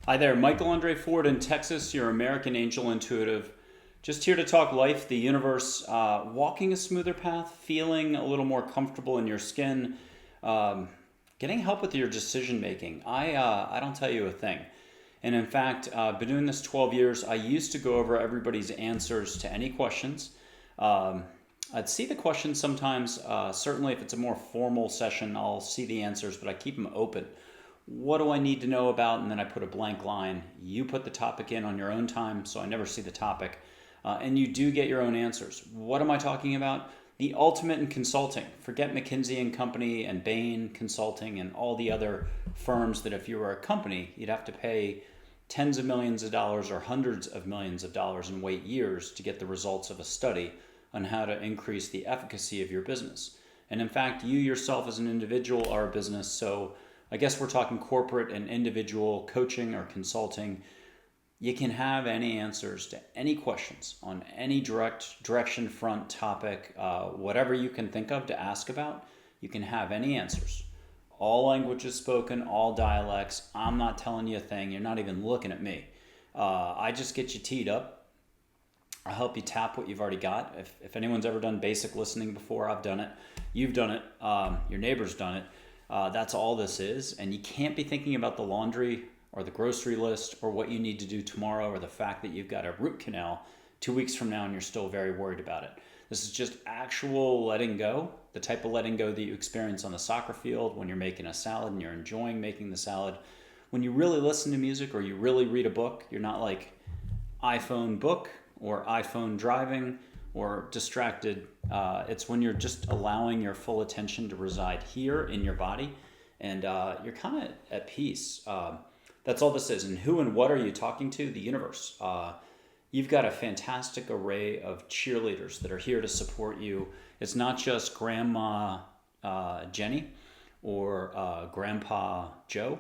Hi there, Michael Andre Ford in Texas, your American Angel Intuitive. Just here to talk life, the universe, walking a smoother path, feeling a little more comfortable in your skin, um, getting help with your decision making. I don't tell you a thing. And in fact, I've been doing this 12 years. I used to go over everybody's answers to any questions. Um, I'd see the questions sometimes. Certainly, if it's a more formal session, I'll see the answers, but I keep them open. What do I need to know about? And then I put a blank line. You put the topic in on your own time, so I never see the topic. And you do get your own answers. What am I talking about? The ultimate in consulting. Forget McKinsey and Company and Bain Consulting and all the other firms that if you were a company, you'd have to pay tens of millions of dollars or hundreds of millions of dollars and wait years to get the results of a study on how to increase the efficacy of your business. And in fact, you yourself as an individual are a business, so I guess we're talking corporate and individual coaching or consulting. You can have any answers to any questions on any direction, front, topic, whatever you can think of to ask about. You can have any answers. All languages spoken, all dialects. I'm not telling you a thing. You're not even looking at me. I just get you teed up. I'll help you tap what you've already got. If anyone's ever done basic listening before, I've done it. You've done it. Your neighbor's done it. That's all this is. And you can't be thinking about the laundry or the grocery list or what you need to do tomorrow or the fact that you've got a root canal 2 weeks from now and you're still very worried about it. This is just actual letting go, the type of letting go that you experience on the soccer field when you're making a salad and you're enjoying making the salad. When you really listen to music or you really read a book, you're not like iPhone book or iPhone driving or distracted. It's when you're just allowing your full attention to reside here in your body and you're kind of at peace. That's all this is. And who and what are you talking to? The universe. You've got a fantastic array of cheerleaders that are here to support you. It's not just Grandma Jenny or Grandpa Joe.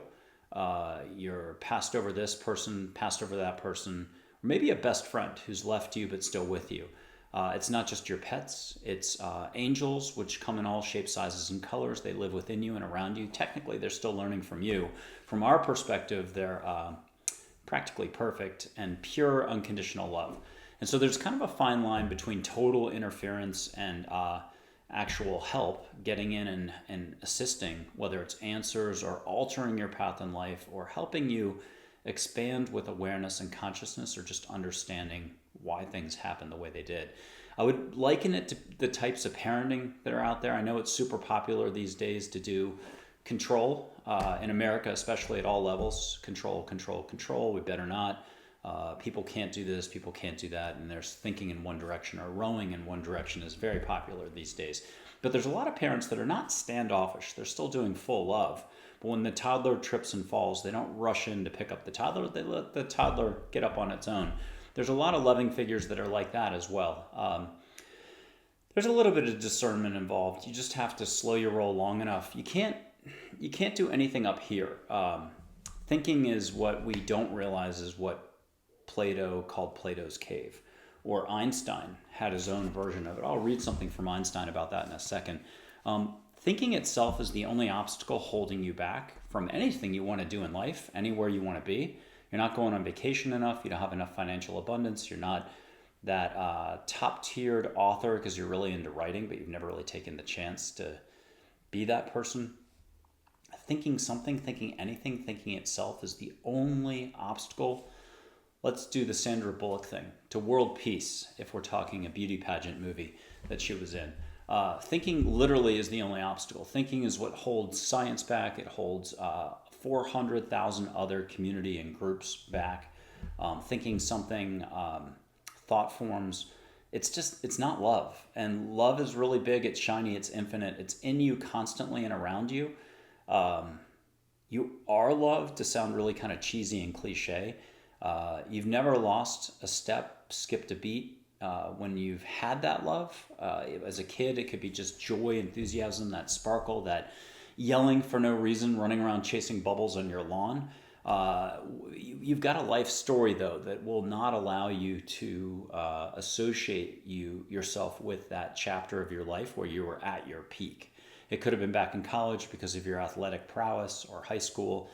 You're passed over this person, passed over that person, or maybe a best friend who's left you but still with you. It's not just your pets. It's angels, which come in all shapes, sizes, and colors. They live within you and around you. Technically, they're still learning from you. From our perspective, they're practically perfect and pure unconditional love. And so there's kind of a fine line between total interference and actual help, getting in and assisting, whether it's answers or altering your path in life or helping you expand with awareness and consciousness or just understanding why things happen the way they did. I would liken it to the types of parenting that are out there. I know it's super popular these days to do control in America, especially at all levels. Control, control, control. We better not. People can't do this. People can't do that. And there's thinking in one direction or rowing in one direction is very popular these days. But there's a lot of parents that are not standoffish. They're still doing full love. But when the toddler trips and falls, they don't rush in to pick up the toddler. They let the toddler get up on its own. There's a lot of loving figures that are like that as well. There's a little bit of discernment involved. You just have to slow your roll long enough. You can't do anything up here. Thinking is what we don't realize is what Plato called Plato's cave, or Einstein had his own version of it. I'll read something from Einstein about that in a second. Thinking itself is the only obstacle holding you back from anything you want to do in life, anywhere you want to be. You're not going on vacation enough. You don't have enough financial abundance. You're not that top-tiered author because you're really into writing, but you've never really taken the chance to be that person. Thinking something, thinking anything, thinking itself is the only obstacle. Let's do the Sandra Bullock thing to world peace if we're talking a beauty pageant movie that she was in. Thinking literally is the only obstacle. Thinking is what holds science back. It holds 400,000 other community and groups back. Thinking something, thought forms. It's not love. And love is really big. It's shiny. It's infinite. It's in you constantly and around you. You are loved, to sound really kind of cheesy and cliche. You've never lost a step, skipped a beat when you've had that love. As a kid, it could be just joy, enthusiasm, that sparkle, that yelling for no reason, running around chasing bubbles on your lawn. You've got a life story, though, that will not allow you to associate yourself with that chapter of your life where you were at your peak. It could have been back in college because of your athletic prowess, or high school.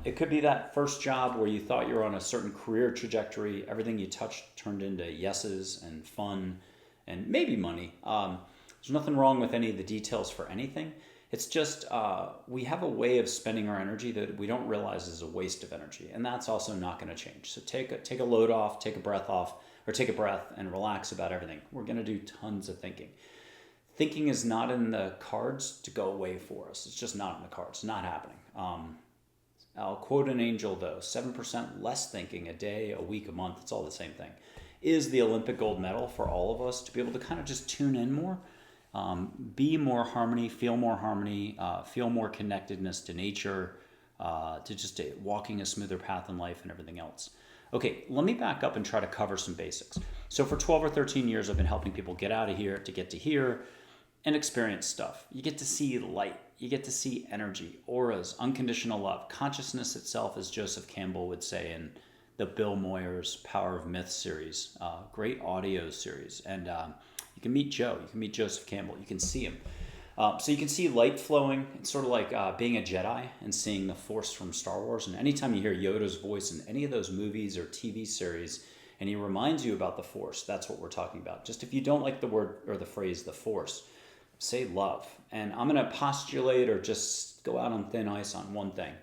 It could be that first job where you thought you were on a certain career trajectory. Everything you touched turned into yeses and fun and maybe money. There's nothing wrong with any of the details for anything. It's just we have a way of spending our energy that we don't realize is a waste of energy, and that's also not going to change. So take a load off, take a breath off, or take a breath and relax about everything. We're going to do tons of thinking. Thinking is not in the cards to go away for us. It's just not in the cards. Not happening. I'll quote an angel though: 7% less thinking a day, a week, a month. It's all the same thing. Is the Olympic gold medal for all of us to be able to kind of just tune in more. Be more harmony, feel more connectedness to nature, to just walking a smoother path in life and everything else. Okay, let me back up and try to cover some basics. So for 12 or 13 years, I've been helping people get out of here to get to here and experience stuff. You get to see light. You get to see energy, auras, unconditional love. Consciousness itself, as Joseph Campbell would say in the Bill Moyers Power of Myth series, great audio series. And you can meet Joe. You can meet Joseph Campbell. You can see him. So you can see light flowing. It's sort of like being a Jedi and seeing the Force from Star Wars. And anytime you hear Yoda's voice in any of those movies or TV series, and he reminds you about the Force, that's what we're talking about. Just if you don't like the word or the phrase the Force, say love. And I'm going to postulate or just go out on thin ice on one thing.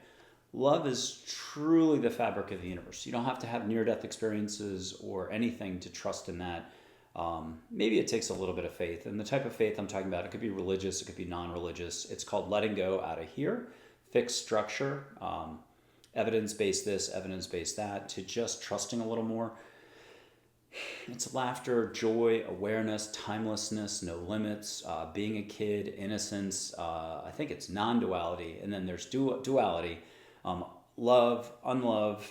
Love is truly the fabric of the universe. You don't have to have near-death experiences or anything to trust in that. Maybe it takes a little bit of faith. And the type of faith I'm talking about, it could be religious, it could be non-religious. It's called letting go out of here, fixed structure, evidence-based this, evidence-based that, to just trusting a little more. It's laughter, joy, awareness, timelessness, no limits, being a kid, innocence. I think it's non-duality. And then there's duality, love, unlove,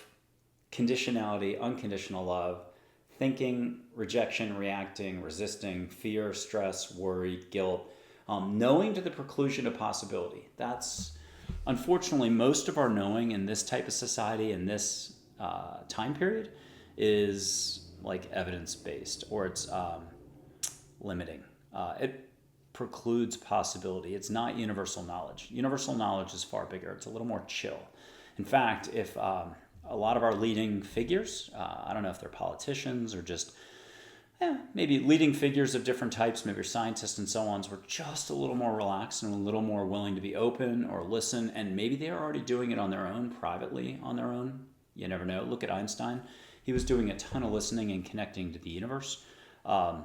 conditionality, unconditional love, thinking, rejection, reacting, resisting, fear, stress, worry, guilt, knowing to the preclusion of possibility. That's, unfortunately, most of our knowing in this type of society, in this time period, is like evidence-based, or it's limiting. It precludes possibility. It's not universal knowledge. Universal knowledge is far bigger. It's a little more chill. In fact, if a lot of our leading figures, I don't know if they're politicians or just maybe leading figures of different types, maybe scientists and so on, were just a little more relaxed and a little more willing to be open or listen, and maybe they're already doing it on their own, privately on their own. You never know. Look at Einstein. He was doing a ton of listening and connecting to the universe. And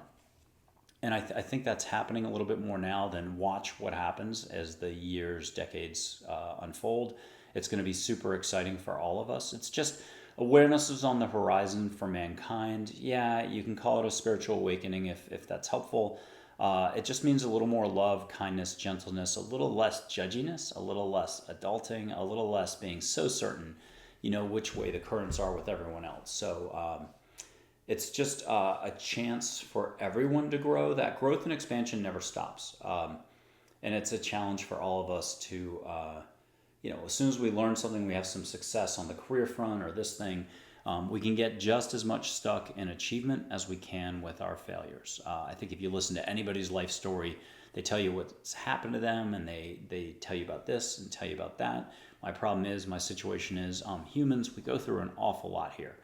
I think that's happening a little bit more now. Than watch what happens as the years, decades unfold. It's going to be super exciting for all of us. It's just awareness is on the horizon for mankind. Yeah, you can call it a spiritual awakening if that's helpful. It just means a little more love, kindness, gentleness, a little less judginess, a little less adulting, a little less being so certain, which way the currents are with everyone else. So it's just a chance for everyone to grow. That growth and expansion never stops. And it's a challenge for all of us to, as soon as we learn something, we have some success on the career front or this thing, we can get just as much stuck in achievement as we can with our failures. I think if you listen to anybody's life story, they tell you what's happened to them, and they tell you about this and tell you about that. My problem is, my situation is, humans, we go through an awful lot here.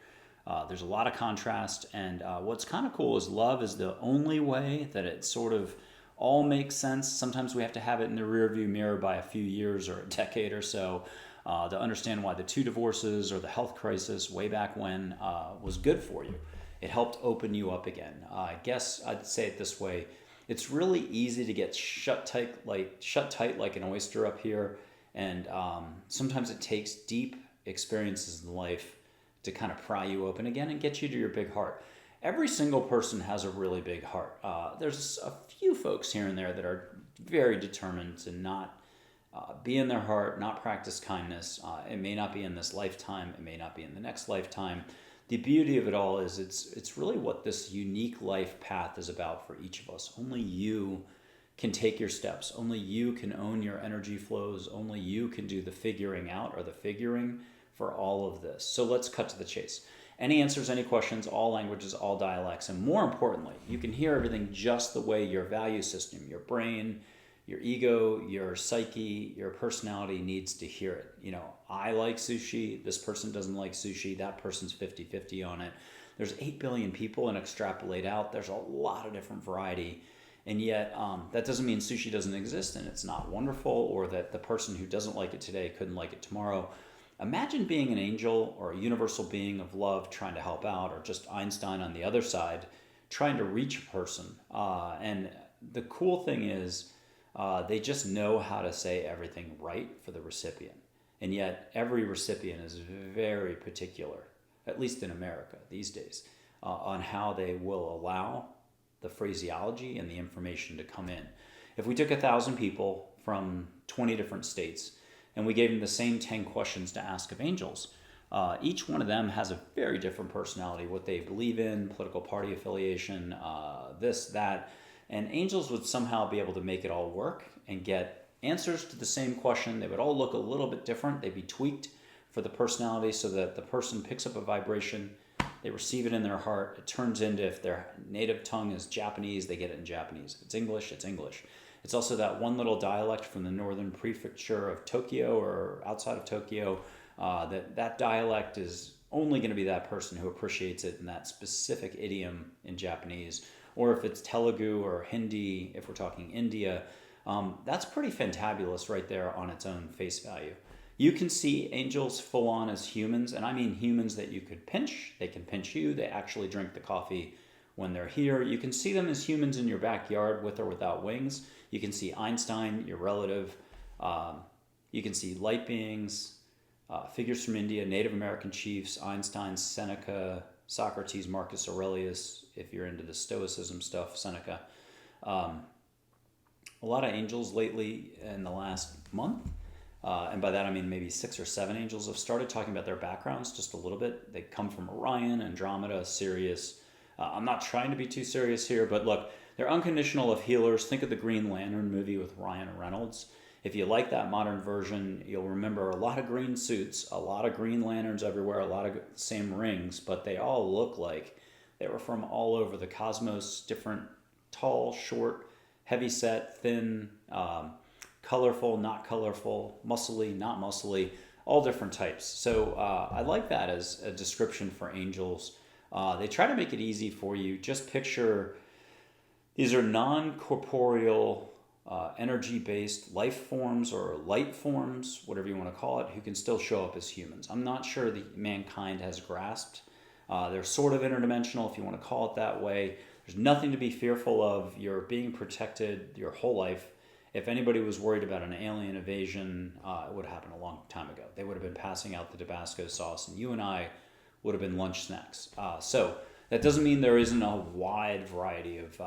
There's a lot of contrast, and what's kind of cool is love is the only way that it sort of all makes sense. Sometimes we have to have it in the rearview mirror by a few years or a decade or so to understand why the 2 divorces or the health crisis way back when was good for you. It helped open you up again. I guess I'd say it this way. It's really easy to get shut tight like an oyster up here. And sometimes it takes deep experiences in life to kind of pry you open again and get you to your big heart. Every single person has a really big heart. There's a few folks here and there that are very determined to not be in their heart, not practice kindness. It may not be in this lifetime. It may not be in the next lifetime. The beauty of it all is it's really what this unique life path is about for each of us. Only you can take your steps. Only you can own your energy flows. Only you can do the figuring out or the figuring for all of this. So let's cut to the chase. Any answers, any questions, all languages, all dialects, and more importantly, you can hear everything just the way your value system, your brain, Your ego, your psyche, your personality needs to hear it. I like sushi. This person doesn't like sushi. That person's 50-50 on it. There's 8 billion people, and extrapolate out, there's a lot of different variety. And yet, that doesn't mean sushi doesn't exist and it's not wonderful, or that the person who doesn't like it today couldn't like it tomorrow. Imagine being an angel or a universal being of love trying to help out, or just Einstein on the other side trying to reach a person. And the cool thing is, they just know how to say everything right for the recipient. And yet every recipient is very particular, at least in America these days, on how they will allow the phraseology and the information to come in. If we took 1,000 people from 20 different states and we gave them the same 10 questions to ask of angels, each one of them has a very different personality, what they believe in, political party affiliation, this, that, and angels would somehow be able to make it all work and get answers to the same question. They would all look a little bit different. They'd be tweaked for the personality so that the person picks up a vibration, they receive it in their heart. It turns into, if their native tongue is Japanese, they get it in Japanese. If it's English, it's English. It's also that one little dialect from the northern prefecture of Tokyo or outside of Tokyo. That dialect is only going to be that person who appreciates it in that specific idiom in Japanese. Or if it's Telugu or Hindi, if we're talking India, that's pretty fantabulous right there on its own face value. You can see angels full on as humans, and I mean humans that you could pinch. They can pinch you. They actually drink the coffee when they're here. You can see them as humans in your backyard with or without wings. You can see Einstein, your relative. You can see light beings, figures from India, Native American chiefs, Einstein, Seneca, Socrates, Marcus Aurelius, if you're into the Stoicism stuff, Seneca. A lot of angels lately in the last month. And by that I mean maybe 6 or 7 angels have started talking about their backgrounds just a little bit. They come from Orion, Andromeda, Sirius. I'm not trying to be too serious here, but look, they're unconditional of healers. Think of the Green Lantern movie with Ryan Reynolds. If you like that modern version, you'll remember a lot of green suits, a lot of green lanterns everywhere, a lot of same rings, but they all look like they were from all over the cosmos, different, tall, short, heavy set, thin, colorful, not colorful, muscly, not muscly, all different types. So I like that as a description for angels. They try to make it easy for you. Just picture these are non-corporeal, energy-based life forms or light forms, whatever you want to call it, who can still show up as humans. I'm not sure that mankind has grasped. They're sort of interdimensional, if you want to call it that way. There's nothing to be fearful of. You're being protected your whole life. If anybody was worried about an alien invasion, it would have happened a long time ago. They would have been passing out the Tabasco sauce, and you and I would have been lunch snacks. So that doesn't mean there isn't a wide variety of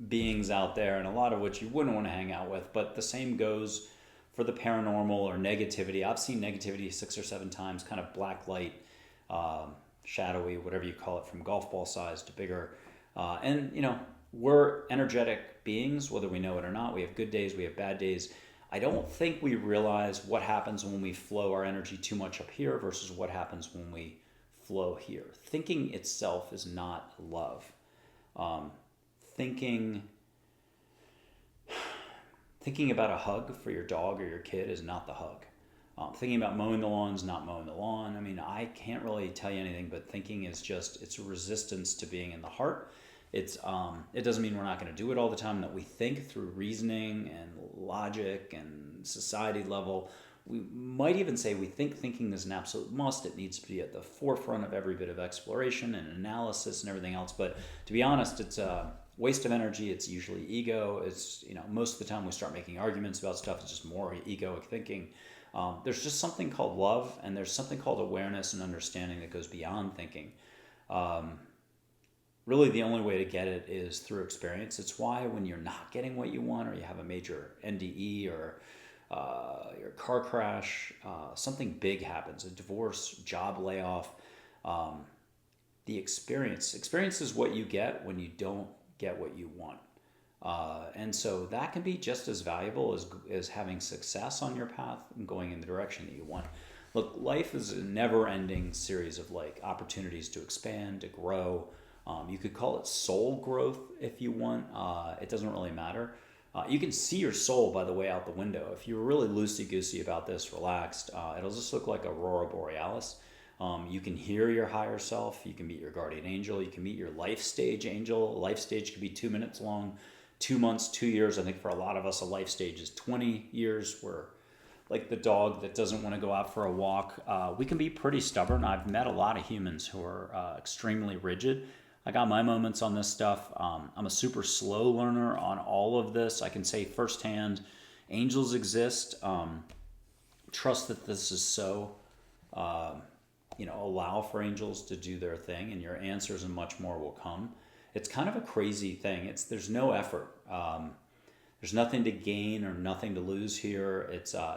beings out there, and a lot of which you wouldn't want to hang out with. But the same goes for the paranormal or negativity. I've seen negativity 6 or 7 times, kind of black light, shadowy, whatever you call it, from golf ball size to bigger. And, we're energetic beings, whether we know it or not. We have good days, we have bad days. I don't think we realize what happens when we flow our energy too much up here versus what happens when we flow here. Thinking itself is not love. Thinking about a hug for your dog or your kid is not the hug. Thinking about mowing the lawn is not mowing the lawn. I mean, I can't really tell you anything, but thinking is just, it's a resistance to being in the heart. It doesn't mean we're not going to do it all the time, that we think through reasoning and logic and society level. We might even say we think thinking is an absolute must. It needs to be at the forefront of every bit of exploration and analysis and everything else. But to be honest, it's a waste of energy. It's usually ego. It's, most of the time we start making arguments about stuff. It's just more egoic thinking. There's just something called love, and there's something called awareness and understanding that goes beyond thinking. Really, the only way to get it is through experience. It's why when you're not getting what you want, or you have a major NDE or your car crash, something big happens, a divorce, job layoff, the experience is what you get when you don't get what you want. And so that can be just as valuable as having success on your path and going in the direction that you want. Look, life is a never-ending series of opportunities to expand, to grow. You could call it soul growth if you want. It doesn't really matter. You can see your soul by the way out the window. If you're really loosey-goosey about this, relaxed, it'll just look like Aurora Borealis. You can hear your higher self. You can meet your guardian angel. You can meet your life stage angel. A life stage could be 2 minutes long, 2 months, 2 years. I think for a lot of us, a life stage is 20 years. We're like the dog that doesn't want to go out for a walk. We can be pretty stubborn. I've met a lot of humans who are extremely rigid. I got my moments on this stuff. I'm a super slow learner on all of this. I can say firsthand, angels exist. Trust that this is so. Allow for angels to do their thing, and your answers and much more will come. It's kind of a crazy thing. There's no effort. There's nothing to gain or nothing to lose here.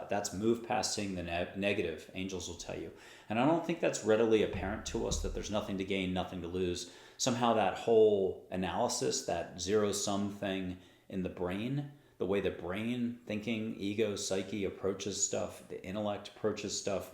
That's move past seeing the negative. Angels will tell you, and I don't think that's readily apparent to us that there's nothing to gain, nothing to lose. Somehow that whole analysis, that zero-sum thing in the brain, the way the brain, thinking, ego, psyche approaches stuff, the intellect approaches stuff,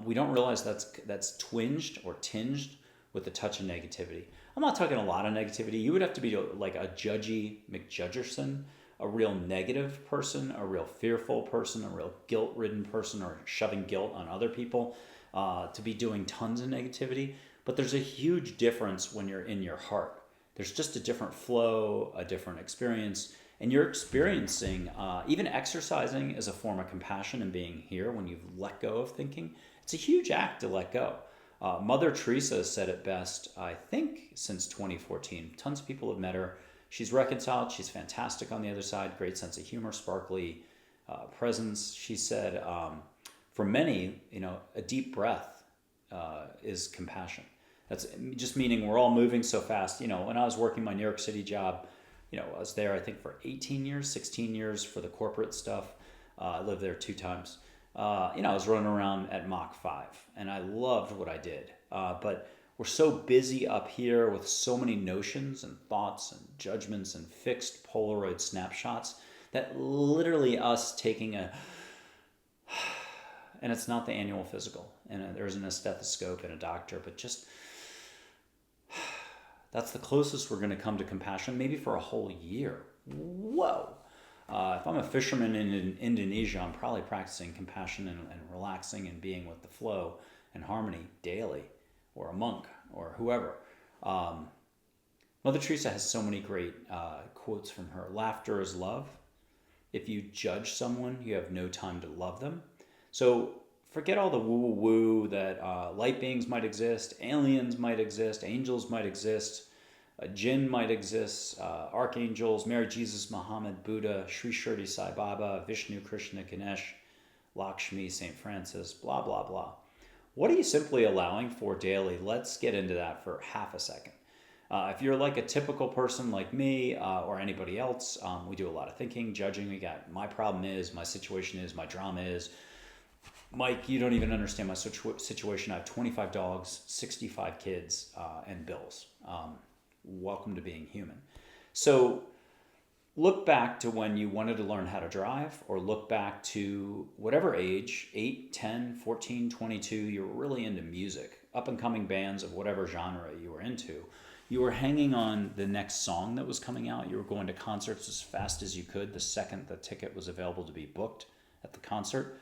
we don't realize that's twinged or tinged with a touch of negativity. I'm not talking a lot of negativity. You would have to be like a judgy McJudgerson, a real negative person, a real fearful person, a real guilt-ridden person, or shoving guilt on other people to be doing tons of negativity. But there's a huge difference when you're in your heart. There's just a different flow, a different experience. And you're experiencing, even exercising is a form of compassion and being here when you've let go of thinking. It's a huge act to let go. Mother Teresa said it best, I think, since 2014. Tons of people have met her. She's reconciled. She's fantastic on the other side. Great sense of humor, sparkly presence. She said, for many, a deep breath is compassion. That's just meaning we're all moving so fast. When I was working my New York City job, I was there, I think, for 18 years, 16 years for the corporate stuff. I lived there 2 times. I was running around at Mach 5, and I loved what I did. But we're so busy up here with so many notions and thoughts and judgments and fixed Polaroid snapshots that literally us taking and it's not the annual physical, and there isn't a stethoscope and a doctor, but just that's the closest we're going to come to compassion, maybe for a whole year. Whoa. If I'm a fisherman in Indonesia, I'm probably practicing compassion and relaxing and being with the flow and harmony daily, or a monk, or whoever. Mother Teresa has so many great quotes from her. Laughter is love. If you judge someone, you have no time to love them. So forget all the woo-woo that light beings might exist, aliens might exist, angels might exist, a jinn might exist, archangels, Mary, Jesus, Muhammad, Buddha, Sri Shirdi Sai Baba, Vishnu, Krishna, Ganesh, Lakshmi, St. Francis, blah, blah, blah. What are you simply allowing for daily? Let's get into that for half a second. If you're like a typical person like me or anybody else, we do a lot of thinking, judging. We got my problem is, my situation is, my drama is. Mike, you don't even understand my situation. I have 25 dogs, 65 kids, and bills. Welcome to being human. So look back to when you wanted to learn how to drive, or look back to whatever age, 8, 10, 14, 22, you were really into music, up-and-coming bands of whatever genre you were into. You were hanging on the next song that was coming out. You were going to concerts as fast as you could the second the ticket was available to be booked at the concert.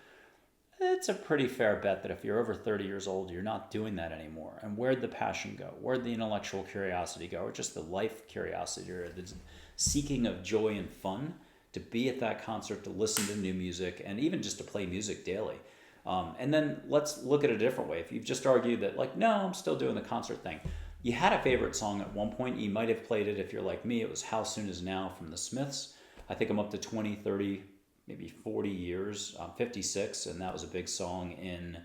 It's a pretty fair bet that if you're over 30 years old, you're not doing that anymore. And where'd the passion go? Where'd the intellectual curiosity go? Or just the life curiosity, or the seeking of joy and fun to be at that concert, to listen to new music, and even just to play music daily. And then let's look at it a different way. If you've just argued that, like, no, I'm still doing the concert thing. You had a favorite song at one point. You might have played it. If you're like me, it was How Soon Is Now from the Smiths. I think I'm up to 20, 30, maybe 40 years. I'm 56, and that was a big song in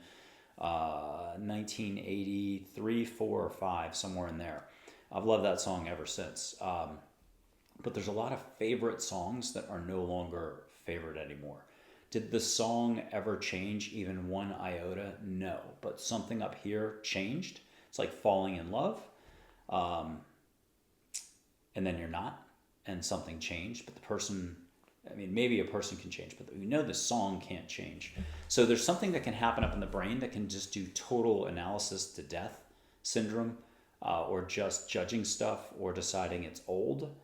1983, 4, or 5, somewhere in there. I've loved that song ever since. But there's a lot of favorite songs that are no longer favorite anymore. Did the song ever change even one iota? No, but something up here changed. It's like falling in love, and then you're not, and something changed, but the person, maybe a person can change, but the song can't change. So there's something that can happen up in the brain that can just do total analysis to death syndrome, or just judging stuff or deciding it's old.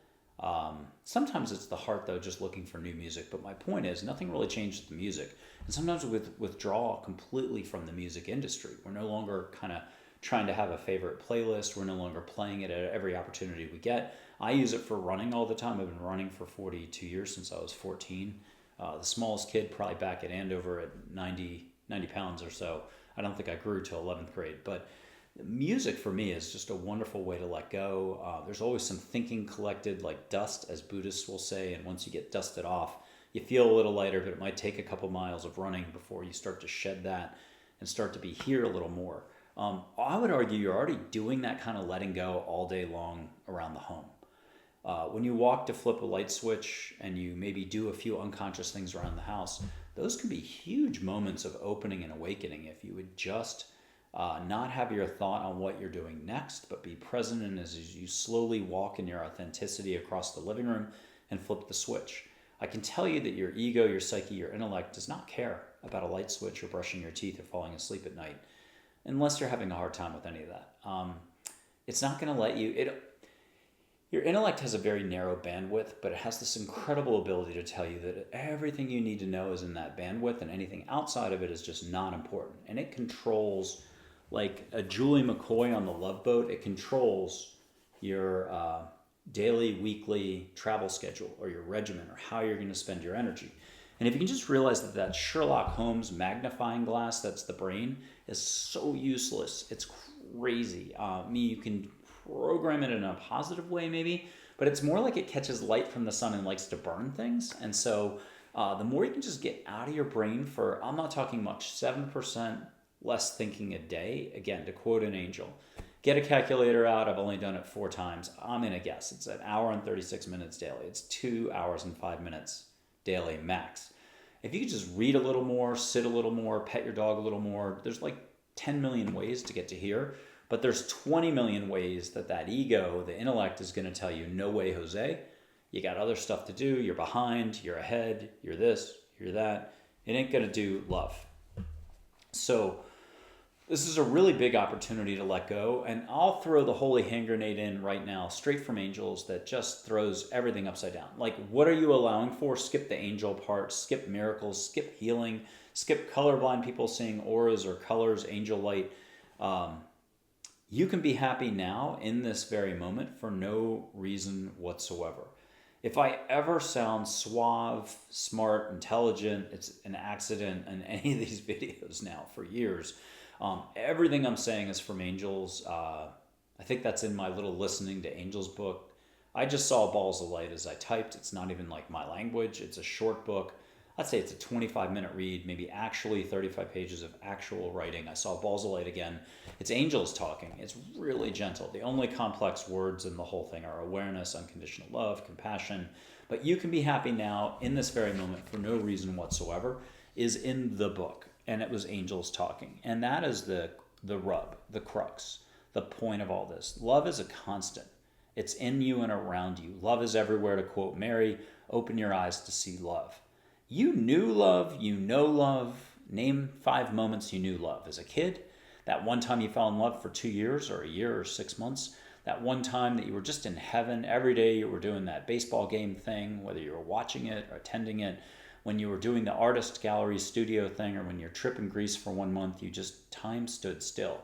Sometimes it's the heart, though, just looking for new music. But my point is, nothing really changes with the music. And sometimes we withdraw completely from the music industry. We're no longer kind of trying to have a favorite playlist. We're no longer playing it at every opportunity we get. I use it for running all the time. I've been running for 42 years since I was 14. The smallest kid probably back at Andover at 90 pounds or so. I don't think I grew till 11th grade. But music for me is just a wonderful way to let go. There's always some thinking collected, like dust, as Buddhists will say. And once you get dusted off, you feel a little lighter, but it might take a couple miles of running before you start to shed that and start to be here a little more. I would argue you're already doing that kind of letting go all day long around the home. When you walk to flip a light switch and you maybe do a few unconscious things around the house, those can be huge moments of opening and awakening if you would just not have your thought on what you're doing next, but be present and as you slowly walk in your authenticity across the living room and flip the switch. I can tell you that your ego, your psyche, your intellect does not care about a light switch or brushing your teeth or falling asleep at night, unless you're having a hard time with any of that. It's not going to let you... Your intellect has a very narrow bandwidth, but it has this incredible ability to tell you that everything you need to know is in that bandwidth, and anything outside of it is just not important. And it controls, like a Julie McCoy on the Love Boat, it controls your daily, weekly travel schedule or your regimen or how you're going to spend your energy. And if you can just realize that that Sherlock Holmes magnifying glass, that's the brain, is so useless. It's crazy. You can program it in a positive way maybe, but it's more like it catches light from the sun and likes to burn things. And so the more you can just get out of your brain for, I'm not talking much, 7% less thinking a day. Again, to quote an angel, get a calculator out. I've only done it 4 times. I'm going to guess it's an hour and 36 minutes daily. It's 2 hours and 5 minutes daily max. If you could just read a little more, sit a little more, pet your dog a little more, there's like 10 million ways to get to here. But there's 20 million ways that ego, the intellect, is going to tell you, no way, Jose. You got other stuff to do. You're behind. You're ahead. You're this. You're that. It ain't going to do love. So this is a really big opportunity to let go. And I'll throw the holy hand grenade in right now, straight from angels, that just throws everything upside down. Like, what are you allowing for? Skip the angel part. Skip miracles. Skip healing. Skip colorblind people seeing auras or colors, angel light. You can be happy now in this very moment for no reason whatsoever. If I ever sound suave, smart, intelligent, it's an accident in any of these videos now for years. Everything I'm saying is from angels. I think that's in my little Listening to Angels book. I just saw balls of light as I typed. It's not even like my language. It's a short book. I'd say it's a 25-minute read, maybe actually 35 pages of actual writing. I saw balls of light again. It's angels talking. It's really gentle. The only complex words in the whole thing are awareness, unconditional love, compassion. But you can be happy now in this very moment for no reason whatsoever is in the book. And it was angels talking. And that is the rub, the crux, the point of all this. Love is a constant. It's in you and around you. Love is everywhere, to quote Mary, open your eyes to see love. You knew love, you know love. Name 5 moments you knew love. As a kid, that one time you fell in love for 2 years or a year or 6 months. That one time that you were just in heaven. Every day you were doing that baseball game thing, whether you were watching it or attending it. When you were doing the artist gallery studio thing, or when you're trip in Greece for 1 month, time stood still.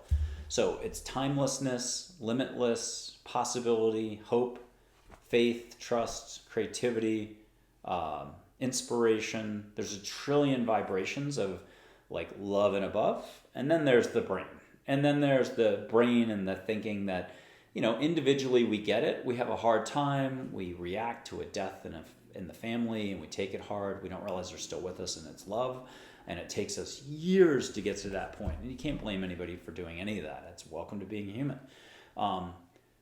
So it's timelessness, limitless, possibility, hope, faith, trust, creativity, inspiration. There's a trillion vibrations of like love and above. And then there's the brain. And then there's the brain and the thinking that, individually we get it. We have a hard time. We react to a death in the family and we take it hard. We don't realize they're still with us and it's love. And it takes us years to get to that point. And you can't blame anybody for doing any of that. It's welcome to being human.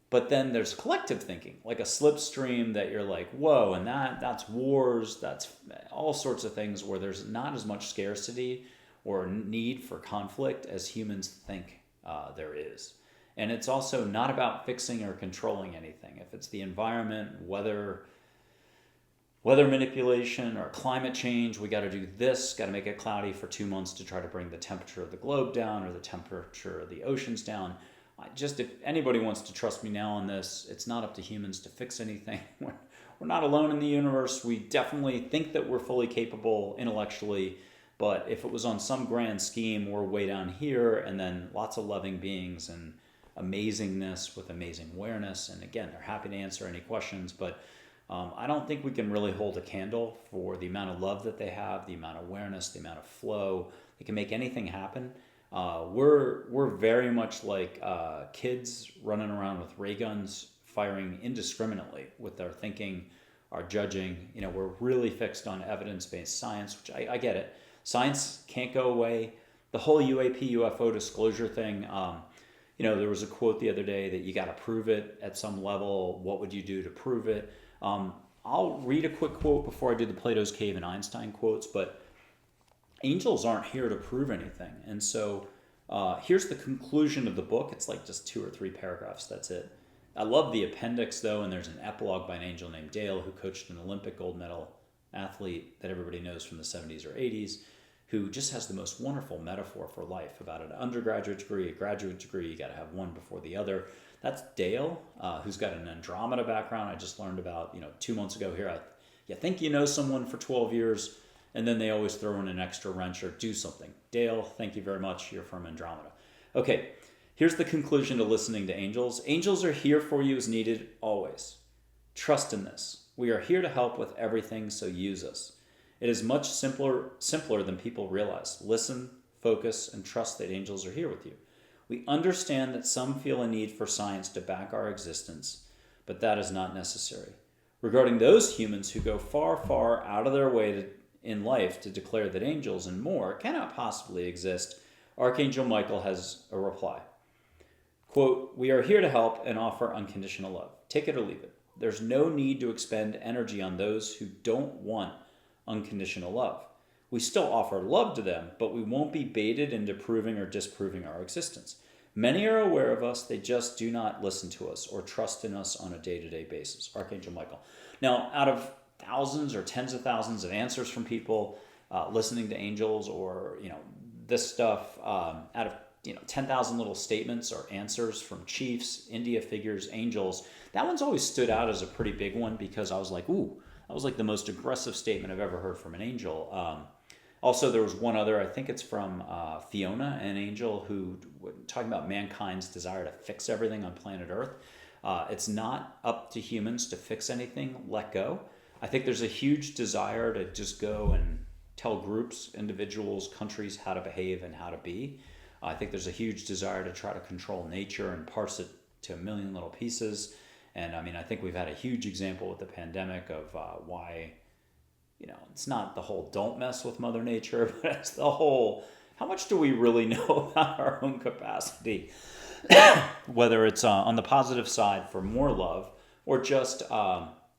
But then there's collective thinking, like a slipstream that you're like, whoa, and that's wars, that's all sorts of things where there's not as much scarcity or need for conflict as humans think there is. And it's also not about fixing or controlling anything. If it's the environment, weather manipulation or climate change, we got to do this, got to make it cloudy for 2 months to try to bring the temperature of the globe down or the temperature of the oceans down. If anybody wants to trust me now on this, it's not up to humans to fix anything. we're not alone in the universe. We definitely think that we're fully capable intellectually, but if it was on some grand scheme, we're way down here, and then lots of loving beings and amazingness with amazing awareness. And again, they're happy to answer any questions, but I don't think we can really hold a candle for the amount of love that they have, the amount of awareness, the amount of flow. They can make anything happen. We're very much like kids running around with ray guns, firing indiscriminately with our thinking, our judging. We're really fixed on evidence-based science, which I get it. Science can't go away. The whole UAP, UFO disclosure thing, there was a quote the other day that you got to prove it at some level. What would you do to prove it? I'll read a quick quote before I do the Plato's Cave and Einstein quotes, but angels aren't here to prove anything. And so here's the conclusion of the book. It's like just 2 or 3 paragraphs. That's it. I love the appendix, though, and there's an epilogue by an angel named Dale who coached an Olympic gold medal athlete that everybody knows from the 70s or 80s, who just has the most wonderful metaphor for life about an undergraduate degree, a graduate degree. You got to have one before the other. That's Dale, who's got an Andromeda background. I just learned about 2 months ago here. You think you know someone for 12 years, and then they always throw in an extra wrench or do something. Dale, thank you very much. You're from Andromeda. Okay, here's the conclusion to listening to angels. Angels are here for you as needed always. Trust in this. We are here to help with everything, so use us. It is much simpler than people realize. Listen, focus, and trust that angels are here with you. We understand that some feel a need for science to back our existence, but that is not necessary. Regarding those humans who go far, far out of their way in life to declare that angels and more cannot possibly exist, Archangel Michael has a reply. Quote, "We are here to help and offer unconditional love. Take it or leave it. There's no need to expend energy on those who don't want unconditional love. We still offer love to them, but we won't be baited into proving or disproving our existence. Many are aware of us, they just do not listen to us or trust in us on a day-to-day basis." Archangel Michael. Now, out of thousands or tens of thousands of answers from people listening to angels or, this stuff, out of 10,000 little statements or answers from chiefs, India figures, angels, that one's always stood out as a pretty big one because I was like, ooh, that was like the most aggressive statement I've ever heard from an angel. Also, there was one other, I think it's from Fiona, an angel who talking about mankind's desire to fix everything on planet Earth. It's not up to humans to fix anything, let go. I think there's a huge desire to just go and tell groups, individuals, countries how to behave and how to be. I think there's a huge desire to try to control nature and parse it to a million little pieces. And I think we've had a huge example with the pandemic of why, it's not the whole don't mess with Mother Nature, but it's the whole, how much do we really know about our own capacity? Whether it's on the positive side for more love or just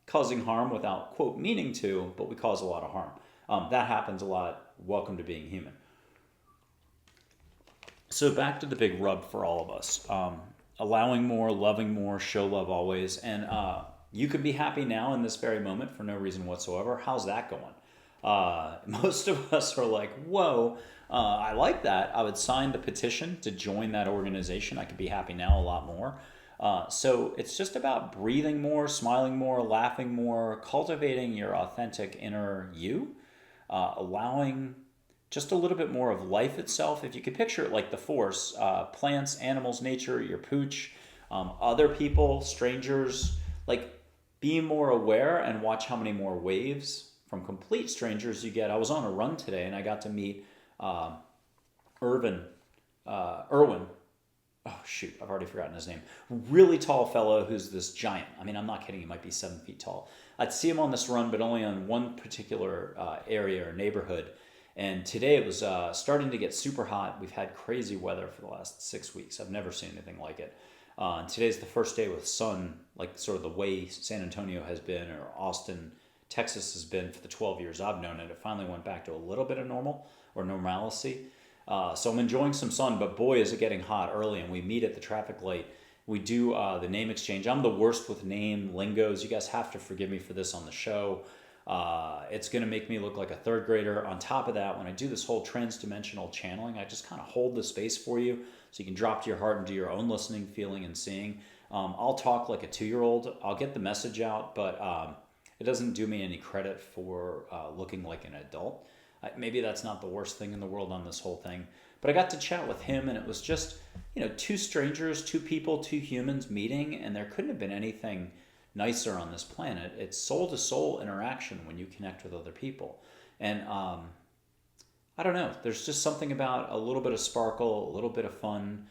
causing harm without, quote, meaning to, but we cause a lot of harm. That happens a lot. Welcome to being human. So back to the big rub for all of us. Allowing more, loving more, show love always. And you could be happy now in this very moment for no reason whatsoever. How's that going? Most of us are like, whoa, I like that. I would sign the petition to join that organization. I could be happy now a lot more. So it's just about breathing more, smiling more, laughing more, cultivating your authentic inner you, allowing just a little bit more of life itself. If you could picture it like the force, plants, animals, nature, your pooch, other people, strangers, like be more aware and watch how many more waves from complete strangers you get. I was on a run today and I got to meet Irwin. Oh shoot, I've already forgotten his name. Really tall fellow who's this giant. I'm not kidding, he might be 7 feet tall. I'd see him on this run, but only on one particular area or neighborhood. And today it was starting to get super hot. We've had crazy weather for the last 6 weeks. I've never seen anything like it. And today's the first day with sun, like sort of the way San Antonio has been or Austin, Texas has been for the 12 years I've known it. It finally went back to a little bit of normal or normalcy. So I'm enjoying some sun, but boy, is it getting hot early. And we meet at the traffic light. We do the name exchange. I'm the worst with name lingos. You guys have to forgive me for this on the show. It's going to make me look like a third grader. On top of that, when I do this whole trans-dimensional channeling, I just kind of hold the space for you so you can drop to your heart and do your own listening, feeling, and seeing. I'll talk like a 2-year-old. I'll get the message out, but It doesn't do me any credit for looking like an adult. Maybe that's not the worst thing in the world on this whole thing. But I got to chat with him, and it was just, two strangers, two people, two humans meeting, and there couldn't have been anything nicer on this planet. It's soul to soul interaction when you connect with other people. And I don't know, there's just something about a little bit of sparkle, a little bit of fun,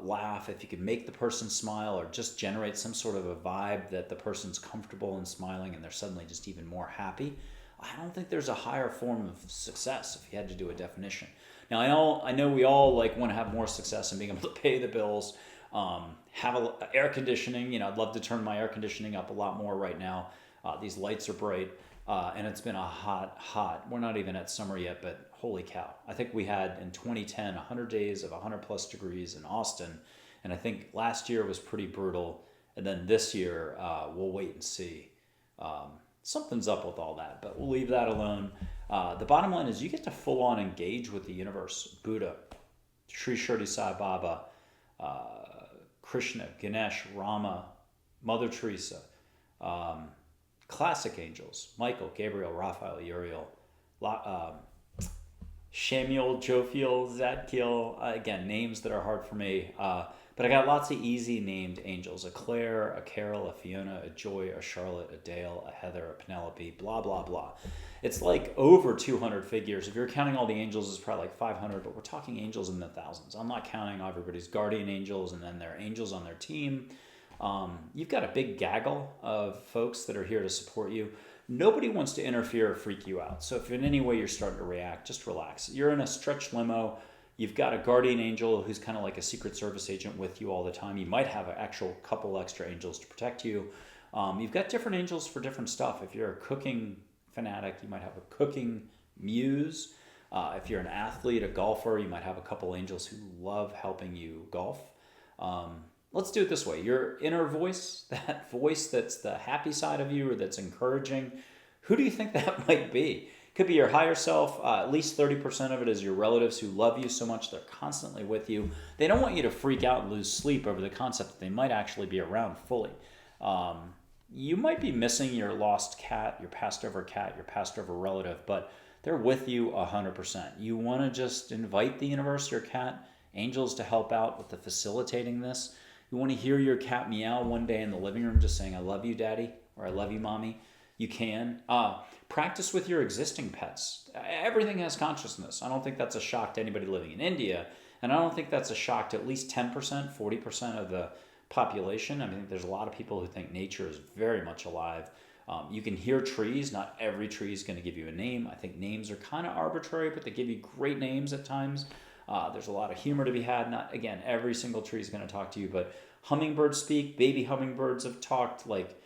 laugh. If you can make the person smile or just generate some sort of a vibe that the person's comfortable and smiling and they're suddenly just even more happy, I don't think there's a higher form of success if you had to do a definition. Now, I know we all want to have more success in being able to pay the bills, have air conditioning. I'd love to turn my air conditioning up a lot more right now. These lights are bright, and it's been a hot. We're not even at summer yet, but holy cow. I think we had in 2010 100 days of 100 plus degrees in Austin, and I think last year was pretty brutal, and then this year we'll wait and see. Something's up with all that, but we'll leave that alone. The bottom line is you get to full on engage with the universe. Buddha, Sri Shirdi Sai Baba, Krishna, Ganesh, Rama, Mother Teresa, classic angels, Michael, Gabriel, Raphael, Uriel, Shamiel, Jophiel, Zadkiel, again, names that are hard for me. But I got lots of easy named angels: a Claire, a Carol, a Fiona, a Joy, a Charlotte, a Dale, a Heather, a Penelope, blah, blah, blah. It's over 200 figures. If you're counting all the angels, it's probably 500, but we're talking angels in the thousands. I'm not counting everybody's guardian angels and then their angels on their team. You've got a big gaggle of folks that are here to support you. Nobody wants to interfere or freak you out. So if in any way you're starting to react, just relax. You're in a stretch limo. You've got a guardian angel who's kind of like a Secret Service agent with you all the time. You might have an actual couple extra angels to protect you. You've got different angels for different stuff. If you're a cooking fanatic, you might have a cooking muse. If you're an athlete, a golfer, you might have a couple angels who love helping you golf. Let's do it this way. Your inner voice, that voice that's the happy side of you or that's encouraging, who do you think that might be? Could be your higher self. At least 30% of it is your relatives who love you so much they're constantly with you. They don't want you to freak out and lose sleep over the concept that they might actually be around fully. You might be missing your lost cat, your passed over relative, but they're with you 100%. You want to just invite the universe, your cat, angels to help out with the facilitating this. You want to hear your cat meow one day in the living room just saying, "I love you, Daddy," or "I love you, Mommy." You can. Practice with your existing pets. Everything has consciousness. I don't think that's a shock to anybody living in India, and I don't think that's a shock to at least 10%, 40% of the population. I mean, there's a lot of people who think nature is very much alive. You can hear trees. Not every tree is going to give you a name. I think names are kind of arbitrary, but they give you great names at times. There's a lot of humor to be had. Not, again, every single tree is going to talk to you, but hummingbirds speak. Baby hummingbirds have talked like,